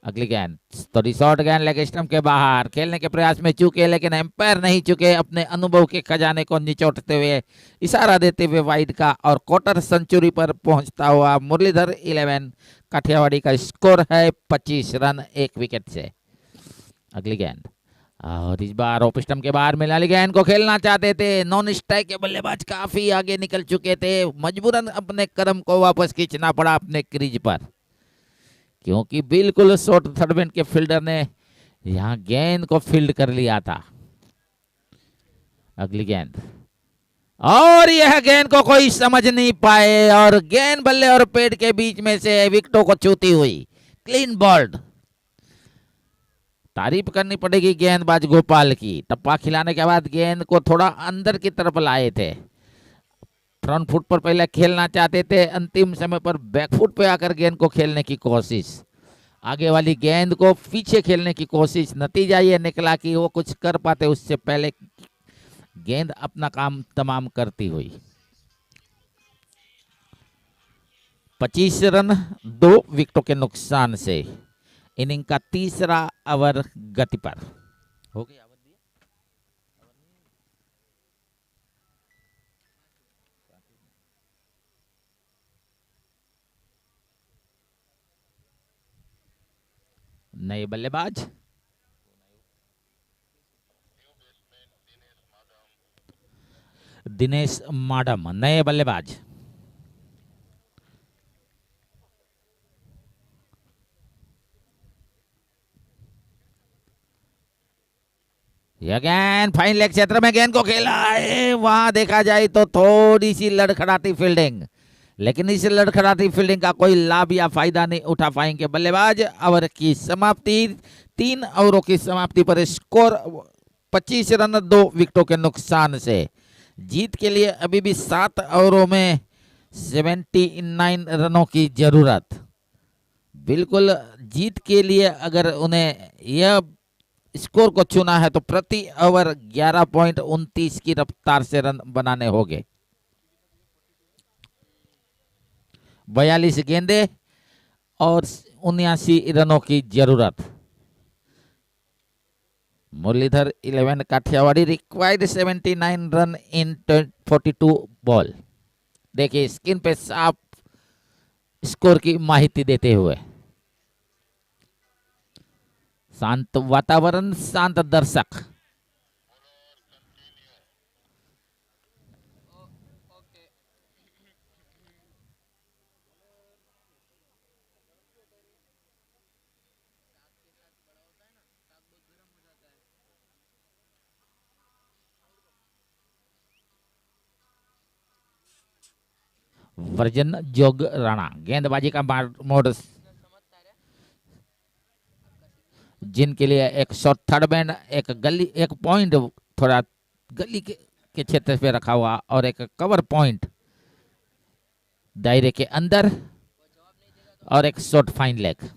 अगली गेंद थोड़ी शॉर्ट गेंद लेग स्टंप के बाहर खेलने के प्रयास में चूके, लेकिन एम्पायर नहीं चुके। अपने अनुभव के खजाने को निचोड़ते हुए इशारा देते हुए वाइड का और क्वार्टर सेंचुरी पर पहुंचता हुआ मुरलीधर 11 काठियावाड़ी का स्कोर है 25 रन 1 विकेट से। अगली गेंद और इस बार ऑफ स्टंप के बाहर में लाली गेंद को खेलना चाहते थे। नॉन स्ट्राइक के बल्लेबाज काफी आगे निकल चुके थे। मजबूरन अपने कदम को वापस खींचना पड़ा अपने क्रीज पर, क्योंकि बिल्कुल शॉर्ट थर्ड मैन के फील्डर ने यहां गेंद को फील्ड कर लिया था। अगली गेंद और यह गेंद को कोई समझ नहीं पाए और गेंद बल्ले और पेड़ के बीच में से विकेटों को छूती हुई क्लीन बॉल्ड। तारीफ करनी पड़ेगी गेंदबाज गोपाल की। टप्पा खिलाने के बाद गेंद को थोड़ा अंदर की तरफ लाए थे। फ्रंट फुट पर पहले खेलना चाहते थे, अंतिम समय पर बैक फुट पे आकर गेंद को खेलने की कोशिश। आगे वाली गेंद को पीछे खेलने की कोशिश। नतीजा ये निकला कि वो कुछ कर पाते उससे पहले गेंद अपना काम तमाम करती हुई। 25 रन 2 विकेटों के नुकसान से इनिंग का तीसरा ओवर गति पर हो गया। नए बल्लेबाज दिनेश माडम, नए बल्लेबाज। यह गेंद फाइन लेग क्षेत्र में गेंद को खेला है। वहां देखा जाए तो थोड़ी सी लड़खड़ाती फील्डिंग, लेकिन इस लड़खड़ाती फील्डिंग का कोई लाभ या फायदा नहीं उठा पाएंगे बल्लेबाज। ओवर की समाप्ति 3 ओवरों की समाप्ति पर स्कोर 25 रन 2 विकेटों के नुकसान से। जीत के लिए अभी भी 7 ओवरों में 79 रनों की जरूरत। बिल्कुल जीत के लिए अगर उन्हें यह स्कोर को चुना है तो प्रति ओवर 11.29 की रफ्तार से रन बनाने होंगे। 42 गेंदे और 79 रनों की जरूरत। Muralidhar 11 Kathiawadi required 79 run in 42 ball. देखिए स्क्रीन पे साफ स्कोर की माहिती देते हुए। शांत वातावरण, शांत दर्शक। वर्जन जोग राणा गेंदबाजी का मोड, जिनके लिए एक शॉर्ट थर्ड मैन, एक गली, एक पॉइंट थोड़ा गली के क्षेत्र पे रखा हुआ और एक कवर पॉइंट दायरे के अंदर और एक शॉर्ट फाइन लेग।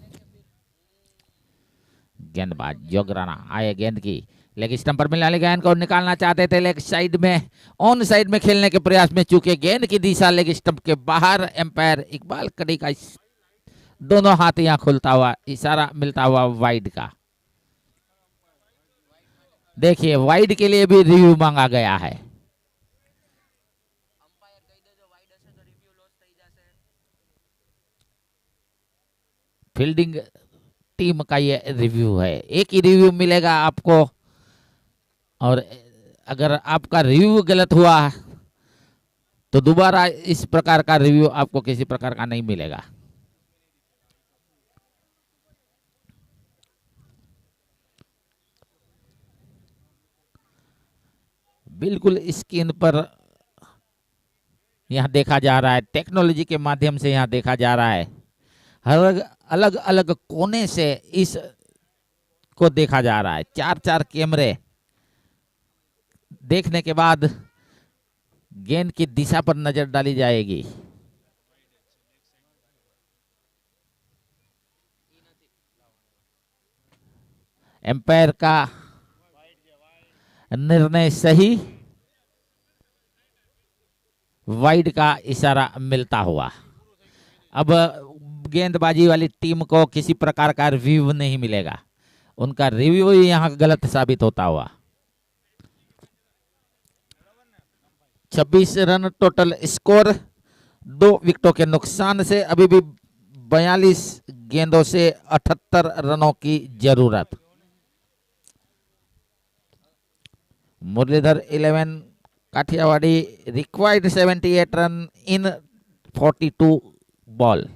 गेंदबाज योग राणा आए गेंद की लेग स्टंप पर मिलने वाली गेंद को निकालना चाहते थे, लेग साइड में ऑन साइड में खेलने के प्रयास में चूके गेंद की दिशा लेग स्टंप के बाहर। एम्पायर इकबाल कड़ी का दोनों हाथ यहां खुलता हुआ इशारा मिलता हुआ वाइड का। देखिए वाइड के लिए भी रिव्यू मांगा गया है। फील्डिंग टीम का ये रिव्यू है, एक ही रिव्यू मिलेगा आपको, और अगर आपका रिव्यू गलत हुआ तो दोबारा इस प्रकार का रिव्यू आपको किसी प्रकार का नहीं मिलेगा। बिल्कुल स्क्रीन पर यहां देखा जा रहा है, टेक्नोलॉजी के माध्यम से यहां देखा जा रहा है, हर अलग अलग कोने से इस को देखा जा रहा है। 4 कैमरे देखने के बाद गेंद की दिशा पर नजर डाली जाएगी। एम्पायर का निर्णय सही, वाइड का इशारा मिलता हुआ। अब गेंदबाजी वाली टीम को किसी प्रकार का रिव्यू नहीं मिलेगा, उनका रिव्यू यहां गलत साबित होता हुआ। 26 रन टोटल स्कोर, 2 विकेटों के नुकसान से अभी भी 42 गेंदों से 78 रनों की जरूरत। Muralidhar 11, Kathiawadi required 78 run in 42 ball.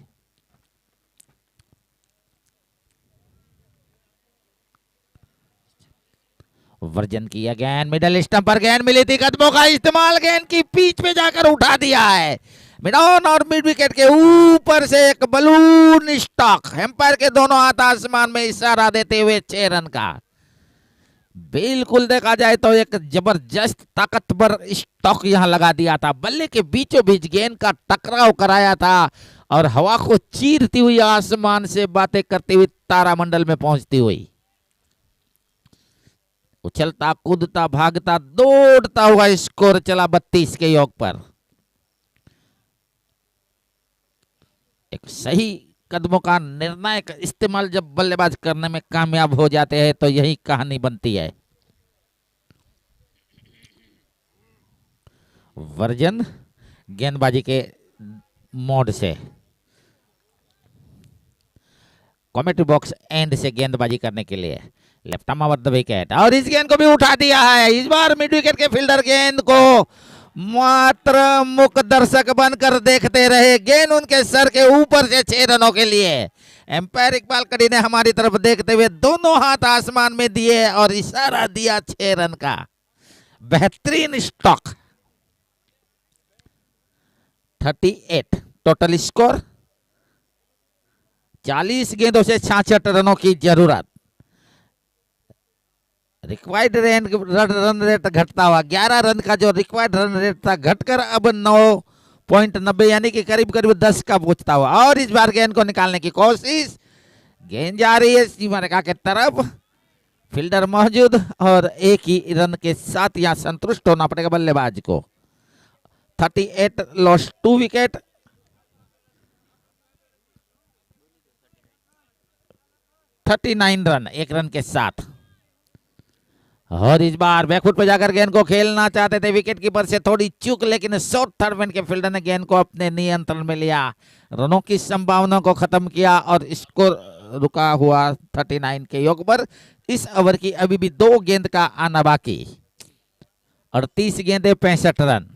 वर्जन किया गेंद, मिडल स्टंप पर गेंद मिली थी, कदमों का इस्तेमाल, गेंद की पीच पे जाकर उठा दिया है। मिड ऑन और मिड विकेट के ऊपर से एक बलून स्टॉक, एम्पायर के दोनों हाथ आसमान में इशारा देते हुए 6 रन का। बिल्कुल देखा जाए तो एक जबरदस्त ताकतवर स्टॉक यहां लगा दिया था, बल्ले के बीचों बीच गेंद का टकराव कराया था और हवा को चीरती हुई आसमान से बातें करती हुई तारामंडल में पहुंचती हुई, उछलता कूदता भागता दौड़ता हुआ स्कोर चला 32 के योग पर। एक सही कदमों का निर्णायक इस्तेमाल जब बल्लेबाज करने में कामयाब हो जाते हैं तो यही कहानी बनती है। वर्जन गेंदबाजी के मोड से कमेंट्री बॉक्स एंड से गेंदबाजी करने के लिए left arm over the wicket, और इस गेंद को भी उठा दिया है। इस बार मिड विकेट के फील्डर गेंद को मात्र मुख दर्शक बनकर देखते रहे, गेंद उनके सर के ऊपर से 6 रनों के लिए। एम्पायर इकबाल कड़ी ने हमारी तरफ देखते हुए दोनों हाथ आसमान में दिए और इशारा दिया 6 रन का। बेहतरीन स्टॉक। 38 टोटल स्कोर, 40 गेंदों से 66 रनों की जरूरत। रिक्वायर्ड रन रेट घटता हुआ, 11 रन का जो रिक्वायर्ड रन रेट था घटकर अब 9.90 यानी कि करीब करीब 10 का पहुंचता हुआ। और इस बार गेंद को निकालने की कोशिश, गेंद जा रही है सीमा रेखा के तरफ, फील्डर मौजूद और एक ही रन के साथ यहां संतुष्ट होना पड़ेगा बल्लेबाज को। 38 लॉस 2 विकेट, 39 रन 1 रन के साथ। और इस बार बैकफुट पर जाकर गेंद को खेलना चाहते थे, विकेट कीपर से थोड़ी चूक, लेकिन शॉर्ट थर्ड मैन के फील्डर ने गेंद को अपने नियंत्रण में लिया, रनों की संभावना को खत्म किया और स्कोर रुका हुआ 39 के योग पर। इस ओवर की अभी भी 2 गेंद का आना बाकी, 38 गेंदे 65 रन।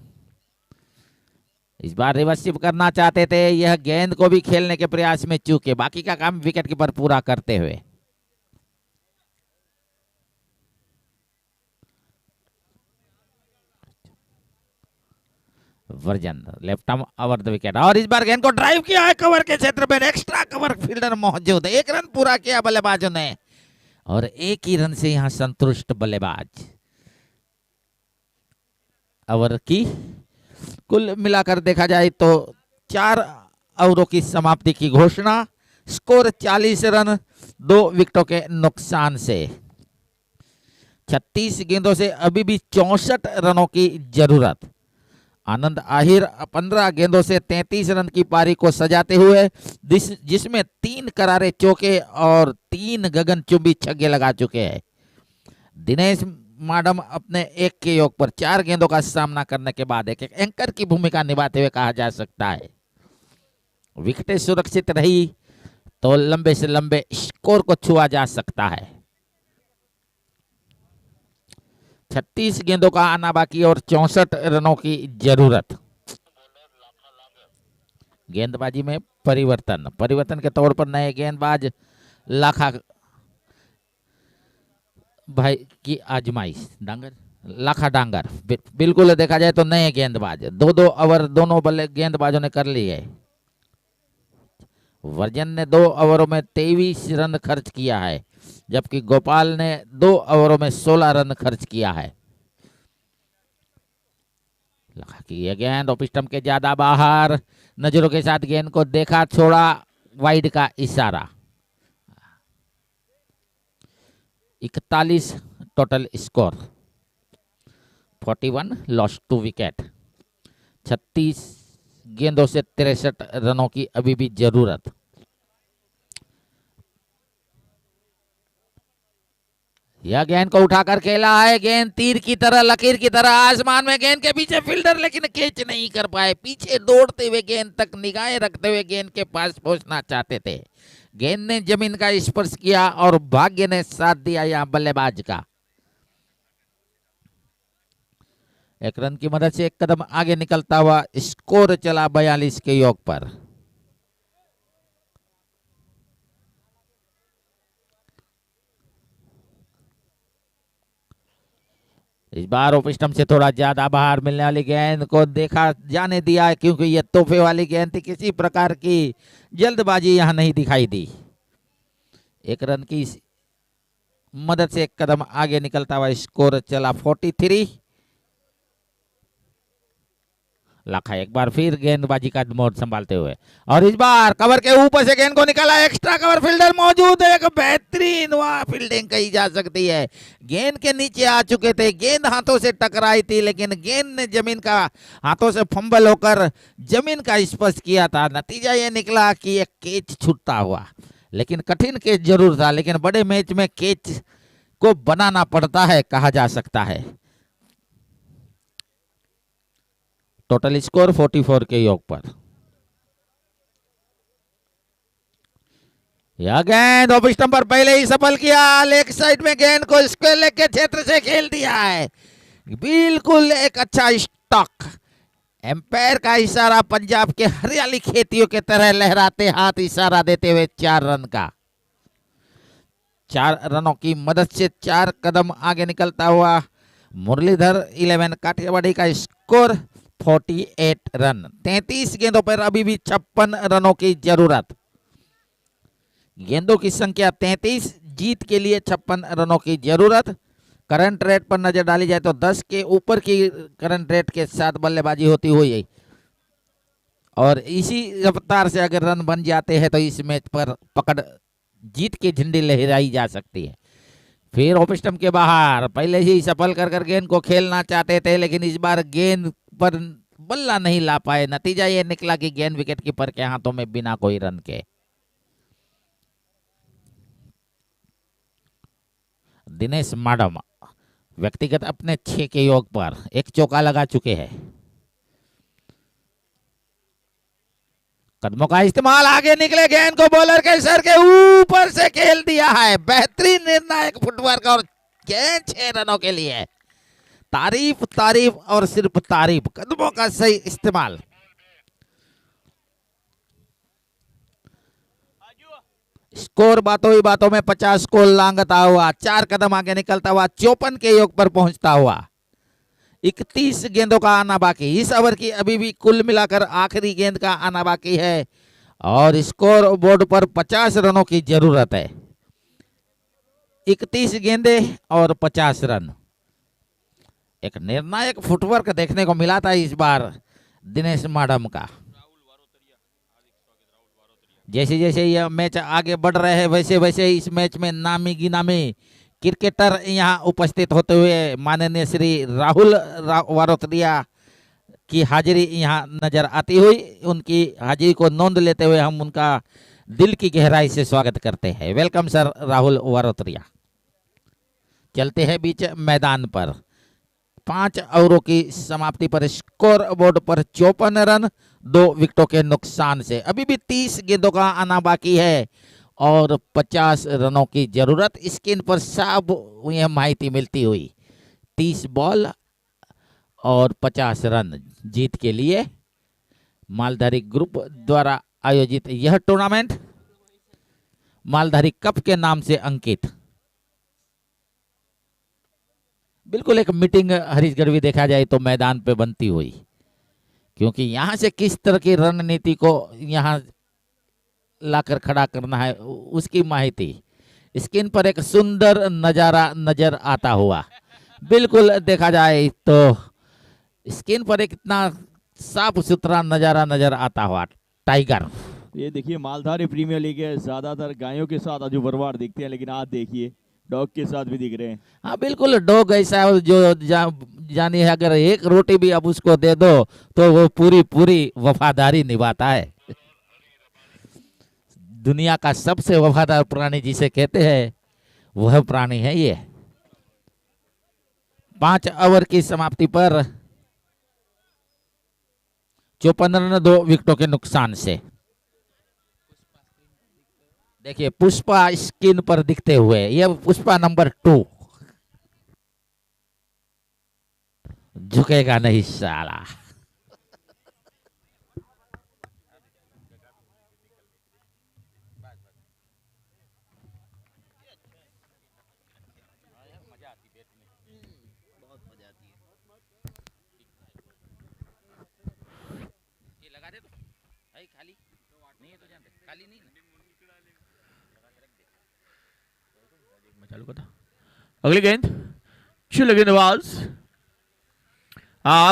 इस बार रिवर्सिव करना चाहते थे, यह गेंद को भी खेलने के प्रयास में चूके, बाकी का काम विकेट कीपर पूरा करते हुए। Version left arm over the wicket, और इस बार गेंद को ड्राइव किया है कवर के क्षेत्र में, एक्स्ट्रा कवर फील्डर मौजूद, 1 रन पूरा किया बल्लेबाजों ने और 1 ही रन से यहां संतुष्ट बल्लेबाज। ओवर की कुल मिलाकर देखा जाए तो 4 ओवरों की समाप्ति की घोषणा, स्कोर 40 रन 2 विकेटों के नुकसान से। 36 गेंदों से अभी भी 64 रनों की जरूरत। आनंद आहिर 15 गेंदों से 33 रन की पारी को सजाते हुए जिसमें 3 करारे चौके और 3 गगनचुंबी छक्के लगा चुके हैं। दिनेश माडम अपने एक के योग पर 4 गेंदों का सामना करने के बाद एक एंकर की भूमिका निभाते हुए कहा जा सकता है। विकेटें सुरक्षित रही तो लंबे से लंबे स्कोर को छुआ जा सकता है। 36 गेंदों का आना बाकी और 64 रनों की जरूरत। गेंदबाजी में परिवर्तन के तौर पर नए गेंदबाज लाखा भाई की आजमाइश लाखा डांगर। बिल्कुल देखा जाए तो नए गेंदबाज 2-2 ओवर दोनों बल्ले गेंदबाजों ने कर लिए। वर्जन ने 2 ओवरों में 23 रन खर्च किया है, जबकि गोपाल ने 2 ओवरों में 16 रन खर्च किया है। लखा की यह गेंद ऑफ स्टंप के ज्यादा बाहर, नजरों के साथ गेंद को देखा, छोड़ा, वाइड का इशारा। 41 total score, 41 lost two wicket. 36 गेंदों से 63 रनों की अभी भी जरूरत। यह गेंद को उठाकर खेला है, गेंद तीर की तरह, लकीर की तरह आसमान में, गेंद के पीछे फील्डर लेकिन कैच नहीं कर पाए। पीछे दौड़ते हुए गेंद तक निगाहें रखते हुए गेंद के पास पहुंचना चाहते थे। गेंद ने जमीन का स्पर्श किया और भाग्य ने साथ दिया यहां बल्लेबाज का। एक रन की मदद से एक कदम आगे निकलता हुआ स्कोर चला 42 के योग पर। इस बार ऑफ स्टंप से थोड़ा ज्यादा बाहर मिलने वाली गेंद को देखा जाने दिया, क्योंकि यह तोहफे वाली गेंद थी। किसी प्रकार की जल्दबाजी यहां नहीं दिखाई दी। एक रन की मदद से एक कदम आगे निकलता हुआ स्कोर चला 43। लाखा एक बार फिर गेंदबाजी का मोड़ संभालते हुए, और इस बार कवर के ऊपर से गेंद को निकाला। एक्स्ट्रा कवर फील्डर मौजूद है, एक बेहतरीन वहां फील्डिंग कही जा सकती है। गेंद के नीचे आ चुके थे, गेंद हाथों से टकराई थी, लेकिन गेंद ने जमीन का हाथों से फंबल होकर जमीन का स्पर्श किया था। नतीजा यह निकला कि एक कैच छूटता हुआ, लेकिन कठिन कैच जरूर था, लेकिन बड़े मैच में कैच को बनाना पड़ता है कहा जा सकता है। टोटल स्कोर 44 के योग पर। यह गेंद ऑफ स्टंप पर पहले ही सफल किया, लेग साइड में गेंद को स्क्वायर लेग के क्षेत्र से खेल दिया है। बिल्कुल एक अच्छा स्टॉक। एम्पायर का इशारा पंजाब के हरियाली खेतियों के तरह लहराते हाथ इशारा देते हुए 4 रन का। 4 रनों की मदद से 4 कदम आगे निकलता हुआ मुरलीधर 11 काठियावाड़ी का स्कोर 48 रन। 33 गेंदों पर अभी भी 56 रनों की जरूरत। गेंदों की संख्या 33, जीत के लिए 56 रनों की जरूरत। करंट रेट पर नजर डाली जाए तो 10 के ऊपर की करंट रेट के साथ बल्लेबाजी होती हुई, और इसी रफ्तार से अगर रन बन जाते हैं तो इस मैच पर पकड़ जीत की झंडी लहराई जा सकती है। फिर ऑफ स्टंप के बाहर पहले ही सफल कर गेंद को खेलना चाहते थे, लेकिन इस बार गेंद पर बल्ला नहीं ला पाए। नतीजा यह निकला कि गेंद विकेट कीपर के हाथों में बिना कोई रन के। दिनेश माडम व्यक्तिगत अपने 6 के योग पर एक चौका लगा चुके हैं। कदमों का इस्तेमाल, आगे निकले, गेंद को बॉलर के सर के ऊपर से खेल दिया है। बेहतरीन निर्णायक फुटवर्क और गेंद 6 रनों के लिए। तारीफ तारीफ और सिर्फ तारीफ। कदमों का सही इस्तेमाल। स्कोर बातों ही बातों में 50 को लांघता हुआ 4 कदम आगे निकलता हुआ 54 के योग पर पहुंचता हुआ। 31 गेंदों का आना बाकी। इस ओवर की अभी भी कुल मिलाकर आखिरी गेंद का आना बाकी है, और स्कोर बोर्ड पर 50 रनों की जरूरत है। 31 गेंदे और 50 रन। एक निर्णायक फुटवर्क देखने को मिला था इस बार दिनेश माडम का। जैसे जैसे यह मैच आगे बढ़ रहे हैं वैसे वैसे इस मैच में नामी गिनामी क्रिकेटर यहाँ उपस्थित होते हुए माननीय श्री राहुल वारोत्रिया की हाजिरी यहाँ नजर आती हुई, उनकी हाजिरी को नोंद लेते हुए हम उनका दिल की गहराई से स्वागत करते हैं। Welcome sir Rahul Warotriya. चलते हैं बीच मैदान पर। 5 ओवरों की समाप्ति पर स्कोर बोर्ड पर 54 रन 2 विकेटों के नुकसान से। अभी भी 30 गेंदों का आना बाकी है और 50 रनों की जरूरत। स्क्रीन पर साफ यह माहिती मिलती हुई 30 बॉल और 50 रन जीत के लिए मालधारी ग्रुप द्वारा आयोजित यह टूर्नामेंट मालधारी कप के नाम से अंकित। बिल्कुल एक मीटिंग हरीशगढ़ भी देखा जाए तो मैदान पे बनती हुई, क्योंकि यहां से किस तरह की रणनीति को यहां लाकर खड़ा करना है उसकी माहिती स्क्रीन पर एक सुंदर नजारा नजर आता हुआ। बिल्कुल देखा जाए तो स्क्रीन पर एक इतना साफ सुथरा नजारा नजर आता हुआ। टाइगर, ये देखिए मालधारी प्रीमियर लीग है, ज्यादातर गायों के साथ अजू भरवाड़ दिखते हैं, लेकिन आज देखिए डॉग के साथ भी दिख रहे हैं। हाँ बिल्कुल, डॉग ऐसा है जो जानी है, अगर एक रोटी भी अब उसको दे दो तो वो पूरी पूरी वफादारी निभाता है। दुनिया का सबसे वफादार प्राणी जिसे कहते हैं वह प्राणी है ये। 5 ओवर की समाप्ति पर 54 रन 2 विकेटों के नुकसान से। देखिए पुष्पा स्क्रीन पर दिखते हुए, यह पुष्पा नंबर 2। झुकेगा नहीं साला। अगली गेंद चले गेंदबाज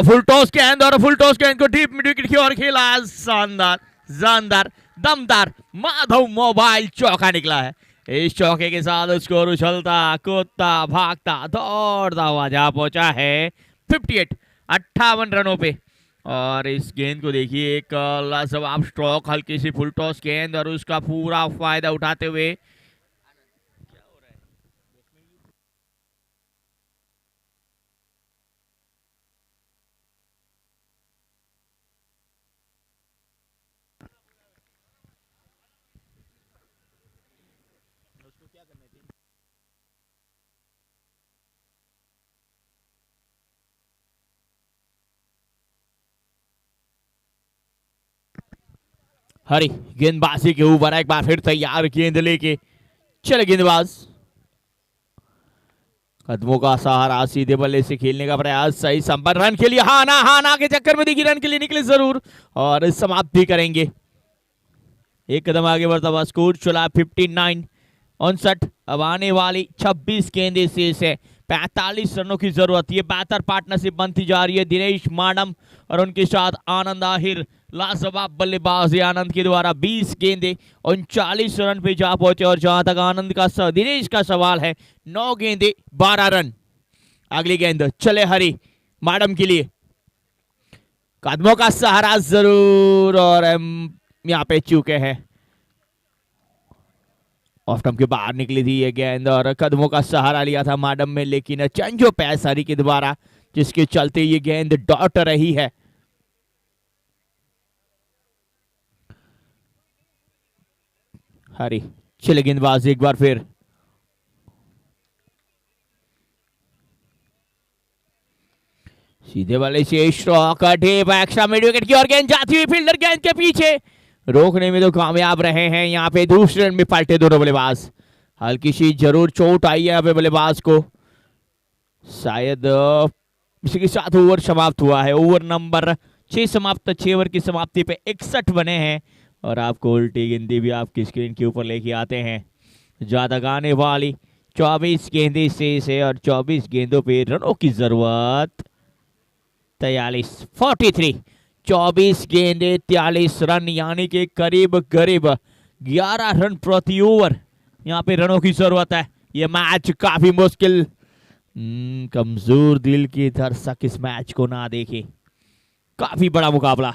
फुल टॉस गेंद और फुल टॉस गेंद को डीप मिड विकेट की ओर खेला। शानदार जानदार दमदार माधव मोबाइल चौका निकला है। इस चौके के साथ स्कोर उछलता कूदता भागता दौड़ता हुआ जा पहुंचा है 58 रनों पे। और इस गेंद को देखिए, एक लाजवाब स्ट्रोक, हल्की सी फुल टॉस गेंद और उसका पूरा फायदा उठाते हुए हरी गेंदबाजी के ऊपर एक बार फिर तैयार गेंद लेके चले गेंदबाज। कदमों का सहारा, सीधे बल्ले से खेलने का प्रयास, सही संपर्क, रन के लिए हाना के चक्कर में देखिए रन के लिए निकले जरूर और समाप्त भी करेंगे। एक कदम आगे बढ़ता हुआ स्कोर चला 59। अब आने वाली 26 गेंदें शेष है, 45 रनों की जरूरत। ये बेहतर पार्टनरशिप बनती जा रही है दिनेश माडम और उनके साथ आनंद आहिर। लाजवाब बल्लेबाज आनंद के द्वारा 20 गेंदे 39 रन पे जा पहुंचे। और जहां तक आनंद का दिनेश का सवाल है, 9 गेंदे 12 रन। अगली गेंद चले हरी माडम के लिए, कदमों का सहारा जरूर और यहाँ पे चूके हैं। ऑफ स्टंप के बाहर निकली थी ये गेंद और कदमों का सहारा लिया था माडम में, लेकिन चंजो पैसारी के द्वारा, जिसके चलते ये गेंद डॉट रही है। हरी चले गेंदबाज एक बार फिर, सीधे वाले से स्ट्रोक एक्स्ट्रा मिड विकेट की और गेंद जाती हुई फील्डर गेंद के पीछे, रोकने में तो कामयाब रहे हैं। यहाँ पे दूसरे रन में पलटे दोनों बल्लेबाज। हल्की सी जरूर चोट आई है यहाँ पे बल्लेबाज को, शायद इसी के साथ ओवर समाप्त हुआ है। ओवर नंबर 6 समाप्त, 6 ओवर की समाप्ति पे 61 बने हैं और आपको उल्टी गिनती भी आपकी स्क्रीन के ऊपर लेके आते हैं। ज्यादा गाने वाली 24 गेंदें शेष है और 24 गेंदों पे रनों की जरूरत 43। 24 गेंदे 43 रन, यानी कि करीब करीब 11 रन प्रति ओवर यहाँ पे रनों की जरूरत है। ये मैच काफी मुश्किल, कमजोर दिल के दर्शक इस मैच को ना देखे। काफी बड़ा मुकाबला,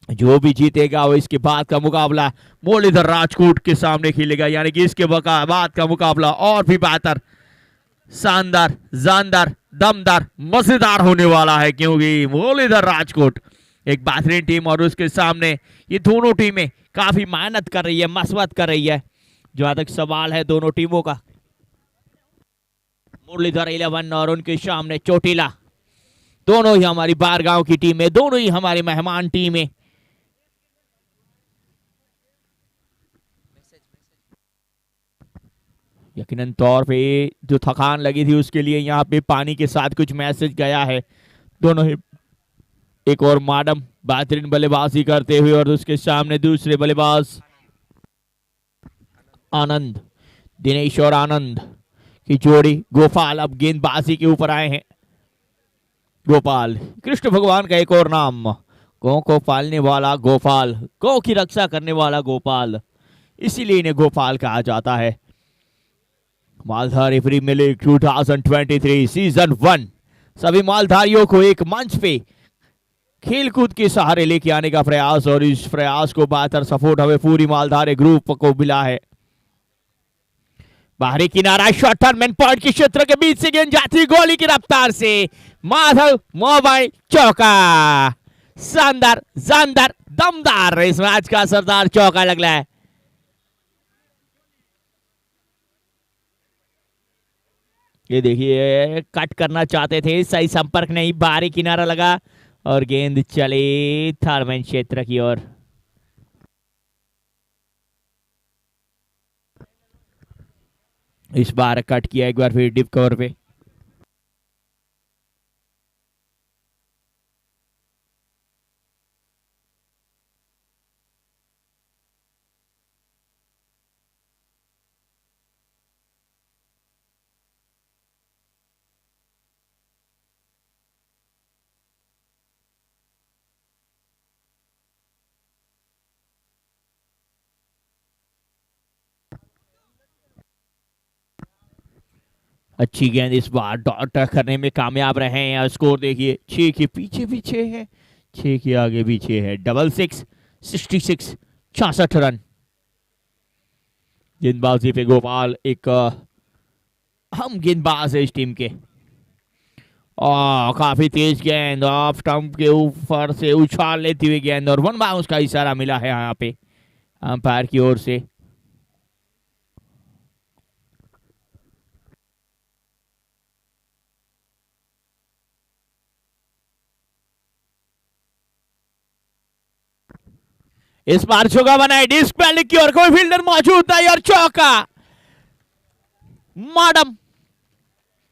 जो भी जीतेगा वो इसके बाद का मुकाबला मुरलीधर राजकोट के सामने खेलेगा, यानी कि इसके बाद का मुकाबला और भी बेहतर, शानदार, जानदार, दमदार, मजेदार होने वाला है, क्योंकि मुरलीधर राजकोट एक बेहतरीन टीम और उसके सामने ये दोनों टीमें काफी मेहनत कर रही है, मशवत कर रही है। जहां तक सवाल है दोनों टीमों का, मुरलीधर 11 और उनके सामने चोटिला, दोनों ही हमारी बारगांव की टीम है, दोनों ही हमारी मेहमान टीम है। यकीनन तौर पे जो थकान लगी थी उसके लिए यहाँ पे पानी के साथ कुछ मैसेज गया है। दोनों ही एक और माडम बेहतरीन बल्लेबाजी करते हुए और उसके सामने दूसरे बल्लेबाज आनंद, दिनेश और आनंद की जोड़ी। गोपाल अब गेंदबाजी के ऊपर आए हैं। गोपाल कृष्ण भगवान का एक और नाम, गौ को पालने वाला गोपाल, गौ की रक्षा करने वाला गोपाल, इसीलिए इन्हें गोपाल कहा जाता है। मालधारी प्रीमियर लीग 2023 सीजन 1 सभी मालधारियों को एक मंच पे खेलकूद के सहारे लेके आने का प्रयास, और इस प्रयास को बेहतर सपोर्ट हमें पूरी मालधारी ग्रुप को मिला है। बाहरी किनारा शॉट टर्नमेंट पॉइंट के क्षेत्र के बीच से गेंद जाती गोली की रफ्तार से माधव मोबाइल चौका, शानदार, जानदार, दमदार, इस मैच का सरदार चौका लग रहा है। ये देखिए कट करना चाहते थे, सही संपर्क नहीं, बाहरी किनारा लगा और गेंद चली थर्ड क्षेत्र की ओर। इस बार कट किया एक बार फिर डिप कवर पे। अच्छी गेंद इस बार डॉट करने में कामयाब रहे हैं। स्कोर देखिए 6 के पीछे पीछे है, 6 के आगे पीछे है। 66 66 66 रन। गेंदबाजी पे गोपाल एक अहम गेंदबाज है इस टीम के। काफी तेज गेंद ऑफ स्टंप के ऊपर से उछाल लेती हुई गेंद, और वन बाउंस का इशारा मिला है यहाँ पे अंपायर की ओर से। इस बार चौका बनाए डिस्क पहले की ओर, कोई फील्डर मौजूद नहीं और चौका। माडम,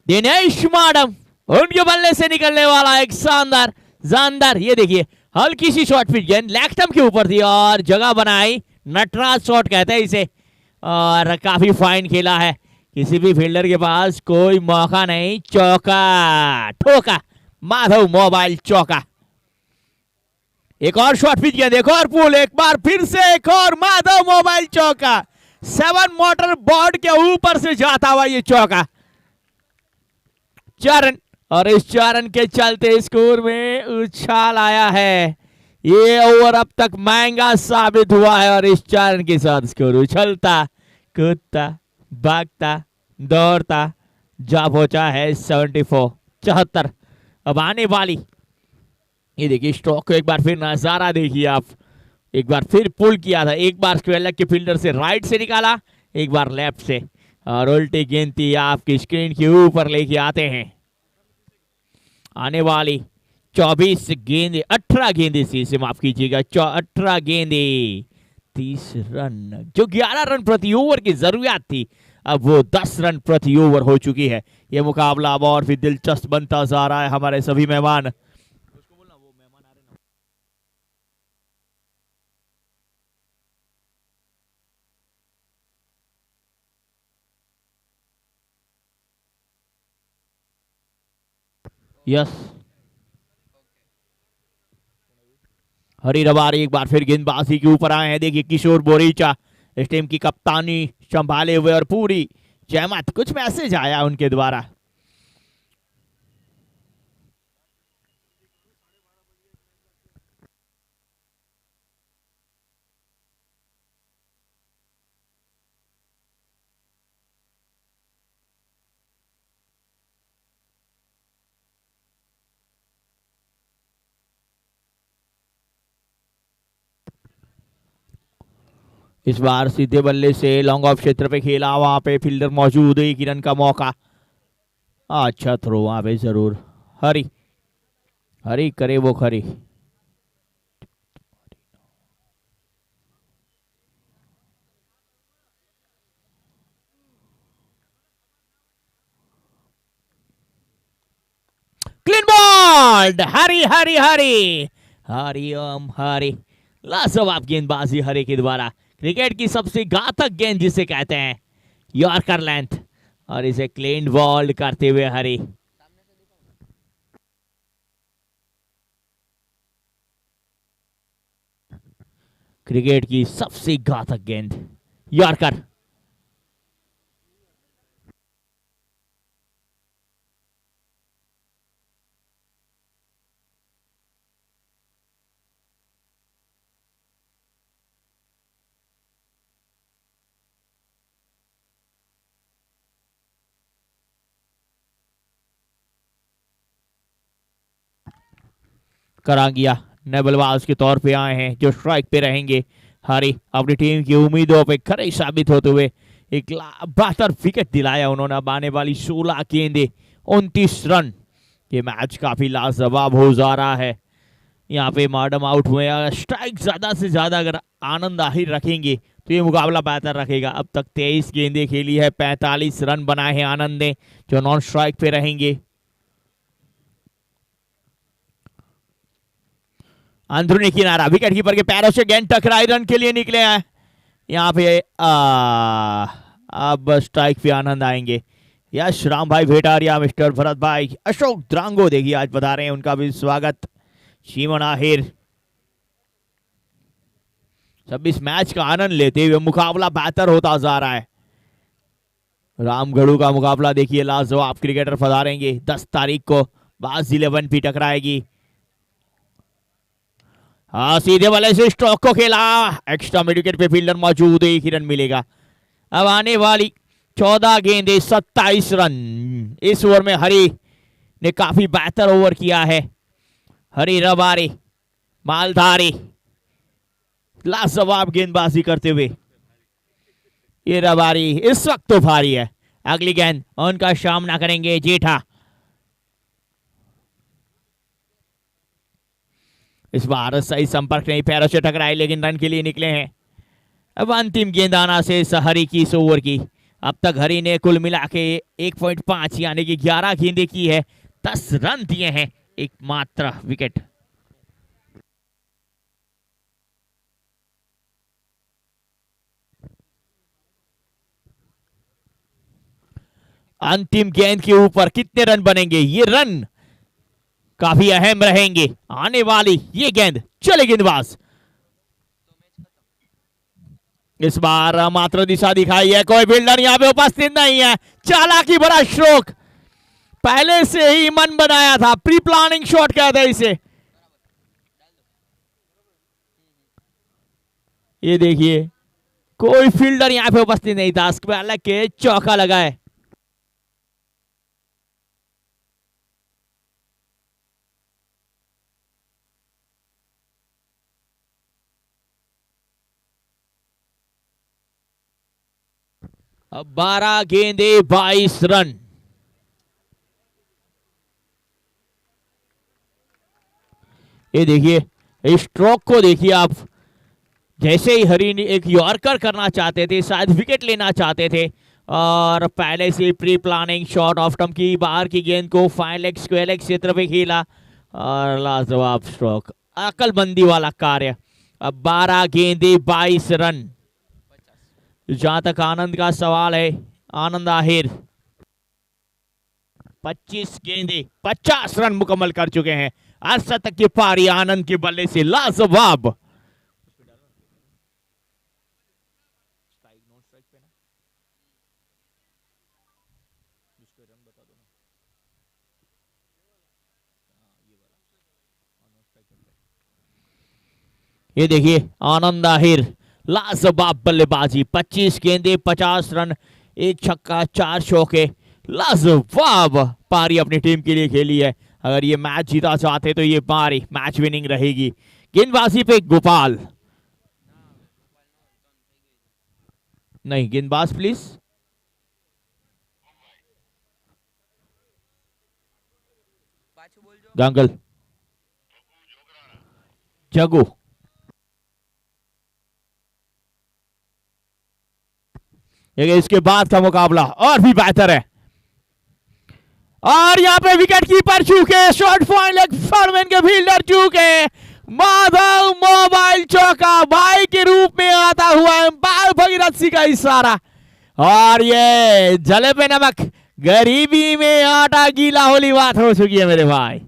दिनेश माडम, उनके बल्ले से निकलने वाला एक शानदार, जानदार, ये देखिए हल्की सी शॉट पिच गेंद लेग स्टंप के ऊपर थी और जगह बनाई, नटराज शॉट कहते हैं इसे, और काफी फाइन खेला है, किसी भी फील्डर के पास कोई मौका नहीं। चौका ठोका, माधव मोबाइल चौका। एक और शॉट पिच गया, देखो और पुल, एक बार फिर से एक और माधव मोबाइल चौका। 7 मोटर बोर्ड के ऊपर से जाता हुआ ये चौका। 4 रन, और इस 4 रन के चलते स्कोर में उछाल आया है। ये ओवर अब तक महंगा साबित हुआ है, और इस 4 रन के साथ स्कोर उछलता, कूदता, भागता, दौड़ता जा पहुंचा है 74 74। अब आने वाली, ये देखिए स्ट्रोक को एक बार फिर नजारा देखिए आप, एक बार फिर पुल किया था, एक बार स्क्वायर लेग के फील्डर से राइट से निकाला, एक बार लेफ्ट से, और उल्टी गेंदी आपकी स्क्रीन के ऊपर लेके आते हैं। आने वाली 24 गेंदे, 18 गेंदे से माफ कीजिएगा, 18 गेंदे 30 रन, जो 11 रन प्रति ओवर की जरूरत थी अब वो 10 रन प्रति ओवर हो चुकी है। ये मुकाबला अब और भी दिलचस्प बनता जा रहा है। हमारे सभी मेहमान, यस हरी रबारी एक बार फिर गेंदबाजी के ऊपर आए हैं। देखिए किशोर बोरीचा इस टीम की कप्तानी संभाले हुए और पूरी जहमत, कुछ मैसेज आया उनके द्वारा। इस बार सीधे बल्ले से लॉन्ग ऑफ क्षेत्र पे खेला, वहां पे फील्डर मौजूद, एक रन का मौका। अच्छा थ्रो वहां पे जरूर हरी, हरी करे वो खरी। Clean bold, Hari Hari Hari Hari Om Hari. लाजवाब गेंदबाजी हरी के द्वारा, क्रिकेट की सबसे घातक गेंद जिसे कहते हैं, यॉर्कर लेंथ, और इसे क्लीन बॉल्ड करते हुए हरी। क्रिकेट की सबसे घातक गेंद यॉर्कर। करांगिया नए बल्लेबाज के तौर पे आए हैं जो स्ट्राइक पे रहेंगे। हरी अपनी टीम की उम्मीदों पे खरे साबित होते हुए एक बेहतर विकेट दिलाया उन्होंने। अब आने वाली 16 गेंदें 29 रन, ये मैच काफी लाजवाब हो जा रहा है। यहाँ पे मैडम आउट हुए, स्ट्राइक ज्यादा से ज्यादा अगर आनंद आहिर रखेंगे तो ये मुकाबला बेहतर रखेगा। अब तक 23 गेंदें खेली है, 45 रन बनाए हैं आनंद ने जो नॉन स्ट्राइक पे रहेंगे। अंदरूनी किनारा, विकेट कीपर के पैरों से गेंद टकराई, रन के लिए निकले हैं। यहाँ पे अब स्ट्राइक पे आनंद आएंगे। यश राम भाई भेटारिया, मिस्टर भरत भाई, अशोक द्रांगो देखिए आज बता रहे हैं, उनका भी स्वागत। शिमन आहिर सब इस मैच का आनंद लेते हुए मुकाबला बेहतर होता जा रहा है। रामगढ़ू का मुकाबला देखिए, लाजवाब क्रिकेटर पधारेंगे। 10 तारीख को बाज 11 भी टकराएगी। हाँ सीधे वाले से स्ट्रोक को खेला, एक्स्ट्रा मिड विकेट पे फील्डर मौजूद, एक ही रन मिलेगा। अब आने वाली 14 गेंदें 27 रन। इस ओवर में हरी ने काफी बेहतर ओवर किया है। हरी रबारी मालधारी लाजवाब गेंदबाजी करते हुए, ये रबारी इस वक्त तो भारी है। अगली गेंद उनका सामना करेंगे जेठा। इस बार सही संपर्क नहीं, पैरों से टकराए लेकिन रन के लिए निकले हैं। अब अंतिम गेंदाना से हरी की इस ओवर की। अब तक हरी ने कुल मिला के 1.5 यानी कि 11 गेंदें की है, 10 रन दिए हैं, एक मात्र विकेट। अंतिम गेंद के ऊपर कितने रन बनेंगे, ये रन काफी अहम रहेंगे। आने वाली ये गेंद, चले गेंदबाज। इस बार मात्र दिशा दिखाई है, कोई फील्डर यहां पे उपस्थित नहीं है। चालाकी भरा स्ट्रोक, पहले से ही मन बनाया था, प्री प्लानिंग शॉट कहते हैं इसे। ये देखिए कोई फील्डर यहां पे उपस्थित नहीं था, अलग के चौका लगा है। अब 12 गेंदे 22 रन। ये देखिए स्ट्रोक को देखिए आप, जैसे ही हरी ने एक यॉर्कर करना चाहते थे, शायद विकेट लेना चाहते थे, और पहले से pre planning shot off stump की बाहर की गेंद को फाइन लेग स्क्वायर लेग क्षेत्र पे खेला और लाजवाब स्ट्रोक, अकलमंदी वाला कार्य। अब 12 गेंदे 22 रन। जहां तक आनंद का सवाल है, आनंद आहिर 25 गेंदे 50 रन मुकम्मल कर चुके हैं। अर्धशतक की पारी आनंद के बल्ले से लाजवाब। ये देखिए आनंद आहिर लाजवाब बल्लेबाजी, 25 गेंदे 50 रन, एक छक्का 4 चौके, लाजवाब पारी अपनी टीम के लिए खेली है। अगर ये मैच जीता चाहते तो ये पारी मैच विनिंग रहेगी। गेंदबाजी पे गोपाल, नहीं गेंदबाज प्लीज। गांगल, जगू, इसके बाद का मुकाबला और भी बेहतर है। और यहां पे विकेट कीपर चूके, शॉर्ट पॉइंट लेग फॉरमैन के फील्डर चूके, माधव मोबाइल चौका भाई के रूप में आता हुआ एम्पायर भगीरथ सिंह का इशारा। और ये जले पे नमक, गरीबी में आटा गीला होली बात हो चुकी है मेरे भाई।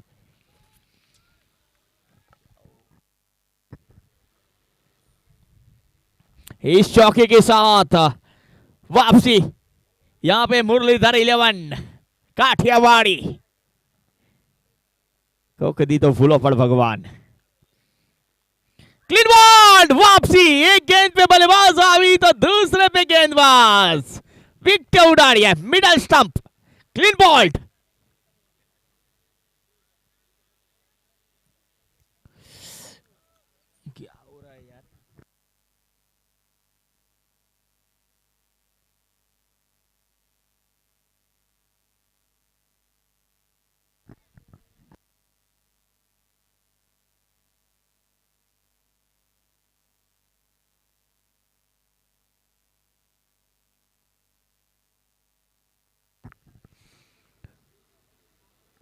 इस चौके के साथ वापसी यहां पे मुरलीधर 11 काठियावाड़ी को कदी तो फूलो पर भगवान। क्लीन बॉल, वापसी, एक गेंद पे बल्लेबाज आवी तो दूसरे पे गेंदबाज, विकेट उड़ा रही है, मिडल स्टंप, क्लीन बॉल। क्या हो रहा है यार?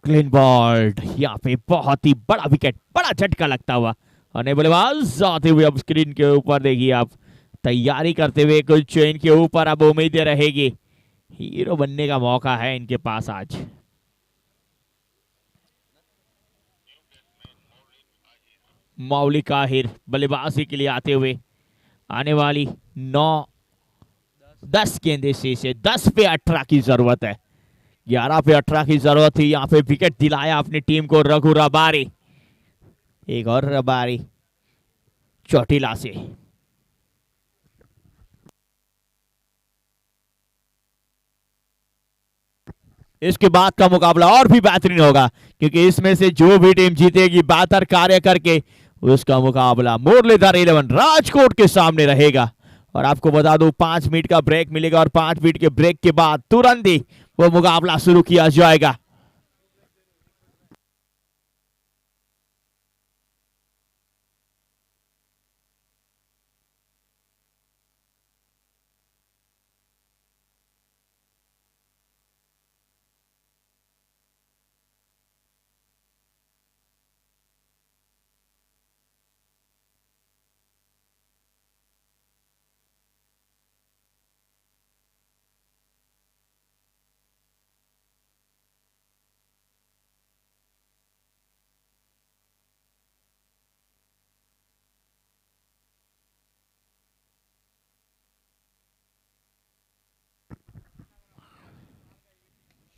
क्लीन बॉल्ड, यहाँ पे बहुत ही बड़ा विकेट, बड़ा झटका लगता हुआ और बल्लेबाज आते हुए अब स्क्रीन के ऊपर देखिए आप, तैयारी करते हुए कुछ चेन के ऊपर अब उम्मीदें रहेगी। हीरो बनने का मौका है इनके पास आज। मौलिक आहिर बल्लेबाजी के लिए आते हुए, आने वाली 9-10 गेंदे से 10 पे 18 की जरूरत है, 11 पे 18 की जरूरत थी। यहाँ पे विकेट दिलाया अपनी टीम को रघु रबारी, एक और रबारी चोटिला से। इसके बाद का मुकाबला और भी बेहतरीन होगा क्योंकि इसमें से जो भी टीम जीतेगी बेहतर कार्य करके उसका मुकाबला मुरलीधर 11 राजकोट के सामने रहेगा। और आपको बता दूं 5 मिनट का ब्रेक मिलेगा और 5 मिनट के ब्रेक के बाद तुरंत ही वो मुकाबला शुरू किया जाएगा।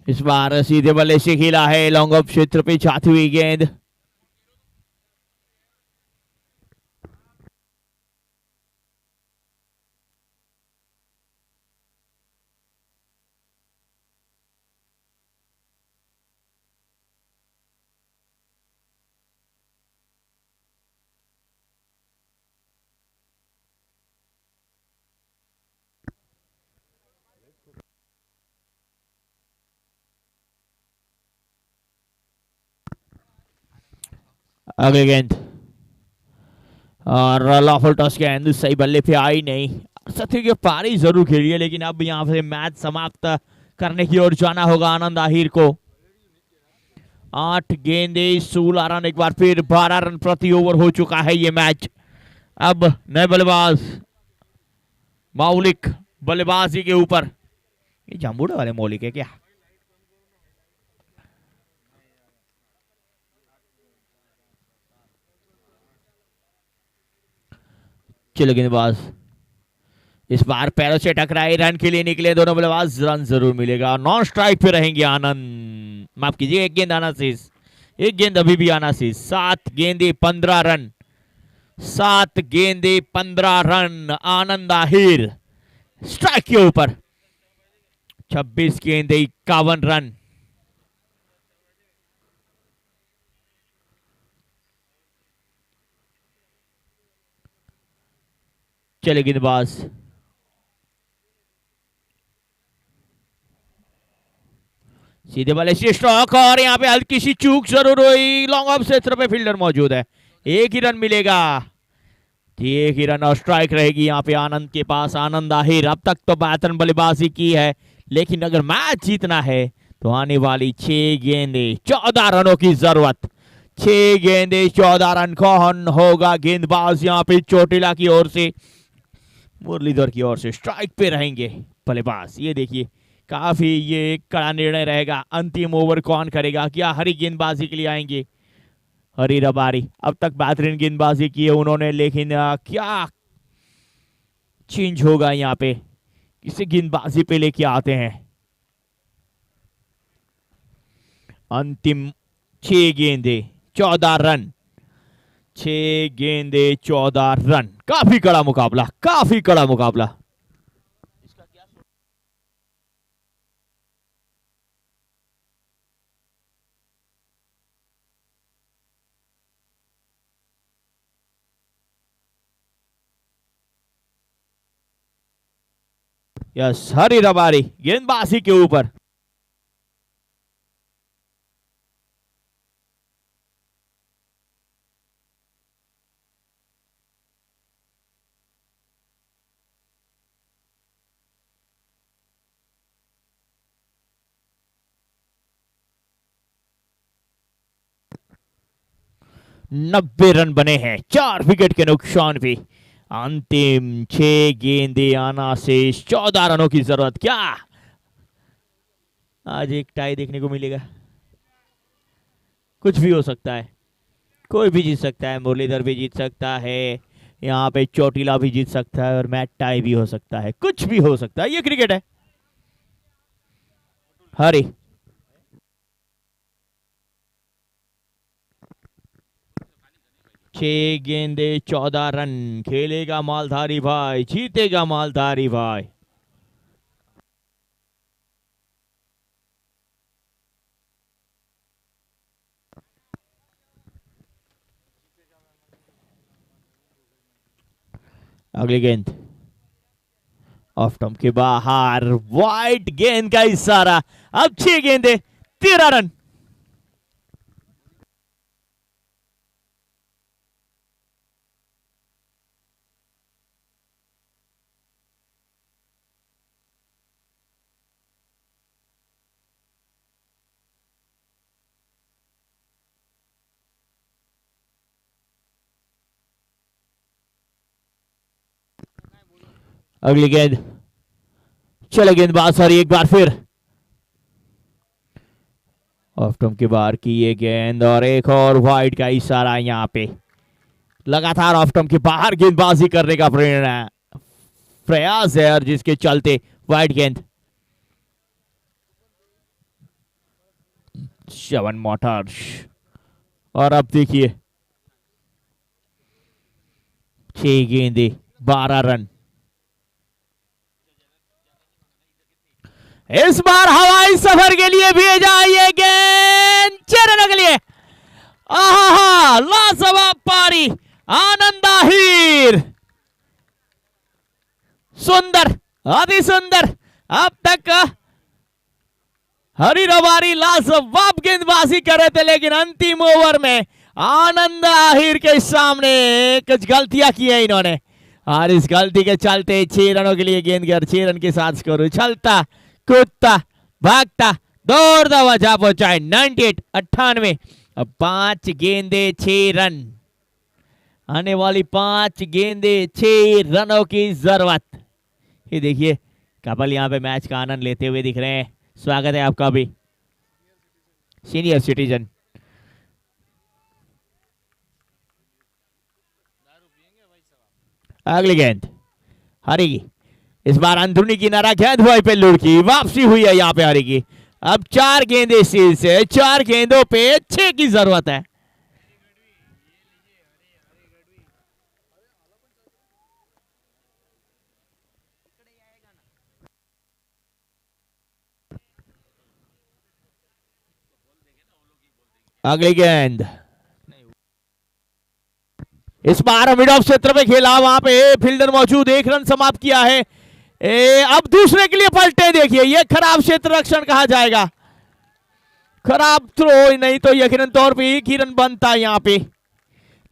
इस बार सीधे बल्ले से खेला है, लॉन्ग ऑफ क्षेत्र पे जाती हुई गेंद। अगले गेंद और लॉफुल टॉस गेंद सही बल्ले पे आई नहीं। सत्य की पारी जरूर खेली है लेकिन अब यहां से मैच समाप्त करने की ओर जाना होगा आनंद आहिर को। 8 गेंदे 16 रन, एक बार फिर 12 रन प्रति ओवर हो चुका है ये मैच। अब नए बल्लेबाज मौलिक बल्लेबाजी के ऊपर, ये जामुड़े वाले मौलिक है क्या? चलो गेंदबाज इस बार पैरों से टकराए, रन के लिए निकले दोनों बल्लेबाज, रन जरूर मिलेगा। नॉन स्ट्राइक पे रहेंगे आनंद, माफ कीजिए एक गेंद आना शेष, एक गेंद अभी भी आना शेष। 7 गेंदे 15 रन, 7 गेंदे 15 रन। आनंद आहिर स्ट्राइक के ऊपर। 26 गेंदे 51 रन। चले गेंदबाज सीधे वाले से स्ट्रोक, और यहाँ पे हल्की सी चूक जरूर हुई। लॉन्ग ऑफ से तरफ फील्डर मौजूद है, एक ही रन मिलेगा जी, एक ही रन और स्ट्राइक रहेगी यहाँ पे आनंद के पास। आनंद आहिर अब तक तो बेहतरीन बल्लेबाजी की है, लेकिन अगर मैच जीतना है तो आने वाली 6 गेंदे 14 रनों की जरूरत। 6 गेंदे 14 रन। कौन होगा गेंदबाज यहाँ पे? चोटिला की ओर से, मुरलीधर की ओर से स्ट्राइक पे रहेंगे बल्लेबाज। ये देखिए काफी ये कड़ा निर्णय रहेगा। अंतिम ओवर कौन करेगा? क्या हरी गेंदबाजी के लिए आएंगे? हरी रबारी अब तक बेहतरीन गेंदबाजी की है उन्होंने, लेकिन क्या चेंज होगा यहाँ पे? किसे गेंदबाजी पे लेके आते हैं? अंतिम 6 गेंदे 14 रन, 6 गेंदे 14 रन। काफी कड़ा मुकाबला, काफी कड़ा मुकाबला। यस, हरी रबारी गेंदबाजी के ऊपर। नब्बे रन बने हैं, 4 विकेट के नुकसान भी। अंतिम 6 गेंदे आना शेष, 14 रनों की जरूरत। क्या आज एक टाई देखने को मिलेगा? कुछ भी हो सकता है, कोई भी जीत सकता है। मुरलीधर भी जीत सकता है, यहाँ पे चोटिला भी जीत सकता है, और मैच टाई भी हो सकता है। कुछ भी हो सकता है, ये क्रिकेट है। हरी 6 गेंदे 14 रन। खेलेगा मालधारी भाई, जीतेगा मालधारी भाई। अगली गेंद ऑफ स्टंप के बाहर, वाइट गेंद का इशारा। अब 6 गेंदे 13 रन। अगली गेंद, चले गेंदबाज और एक बार फिर ऑफ स्टंप के बाहर की ये गेंद, और एक और वाइड का इशारा। यहाँ पे लगातार ऑफ स्टंप के बाहर गेंदबाजी करने का प्रयास है, और जिसके चलते वाइड गेंद। श्रवण मोटर्स, और अब देखिए 6 गेंदे 12 रन। इस बार हवाई सफर के लिए भेजा ये गेंद 6 रनों के लिए। आहा, लाजवाब पारी, आनंद आहिर। सुंदर, अति सुंदर। अब तक हरी रबारी लाजवाब गेंदबाजी कर रहे थे, लेकिन अंतिम ओवर में आनंद आहिर के सामने कुछ गलतियां की है इन्होंने, और इस गलती के चलते 6 रनों के लिए गेंद कर 6 रन के साथ स्कोर उछलता कूदता भागता दौड़ता हुआ जा पहुंचा है 98। अब 5 गेंदे 6 रन, आने वाली 5 गेंदे 6 रनों की जरूरत। ये देखिए कपिल यहाँ पे मैच का आनंद लेते हुए दिख रहे हैं। स्वागत है आपका भी, सीनियर सिटीजन। अगली गेंद हरी की, इस बार अंदरूनी किनारा गेंद हुआ पे लुढ़की, वापसी हुई है यहाँ पे हरी की। अब 4 गेंदे सीरीज से, 4 गेंदों पे 6 की जरूरत है। अगली गेंद इस बार मिड ऑफ क्षेत्र में खेला, वहां पे फील्डर मौजूद, 1 रन समाप्त किया है। अब दूसरे के लिए पलटे, देखिए ये खराब क्षेत्र रक्षण कहा जाएगा, खराब थ्रो, नहीं तो यकीनन तौर पे 1 ही रन बनता है यहाँ पे,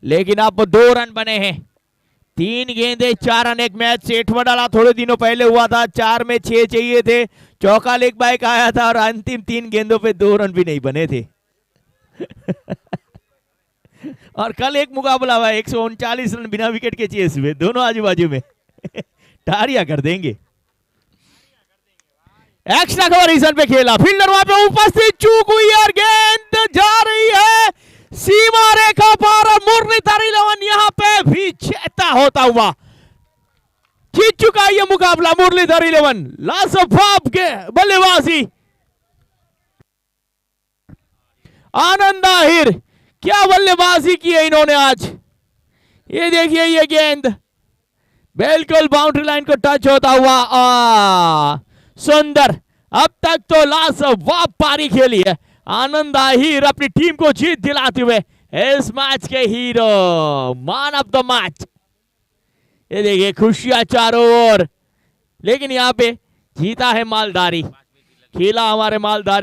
लेकिन अब 2 रन बने हैं। 3 गेंदे 4 रन, एक मैच सेठवा डाला थोड़े दिनों पहले हुआ था, 4 में 6 चाहिए थे, चौका लेग बाइक आया था और अंतिम 3 गेंदों पे 2 रन भी नहीं बने थे। और कल एक मुकाबला हुआ, 139 रन बिना विकेट के चेस हुए, दोनों आजू बाजू में। टारिया कर देंगे। एक्स्ट्रा कवर पे खेला, फील्डर वहां पे उपस्थित, चूक हुई और गेंद जा रही है सीमा रेखा पार, और मुरलीधर यहां पे भी चेता होता हुआ जीत चुका है ये मुकाबला। मुरलीधर 11 लाजवाब के बल्लेबाजी, आनंद आहिर क्या बल्लेबाजी की है इन्होंने आज। ये देखिए ये गेंद बिल्कुल बाउंड्री लाइन को टच होता हुआ, सुंदर, अब तक तो लाजवाब पारी खेली है आनंद आहिर, अपनी टीम को जीत दिलाते हुए इस मैच के hero, man of the match. ये देखिए खुशियां चारों ओर, लेकिन यहाँ पे जीता है मालधारी, खेला हमारे मालधारी।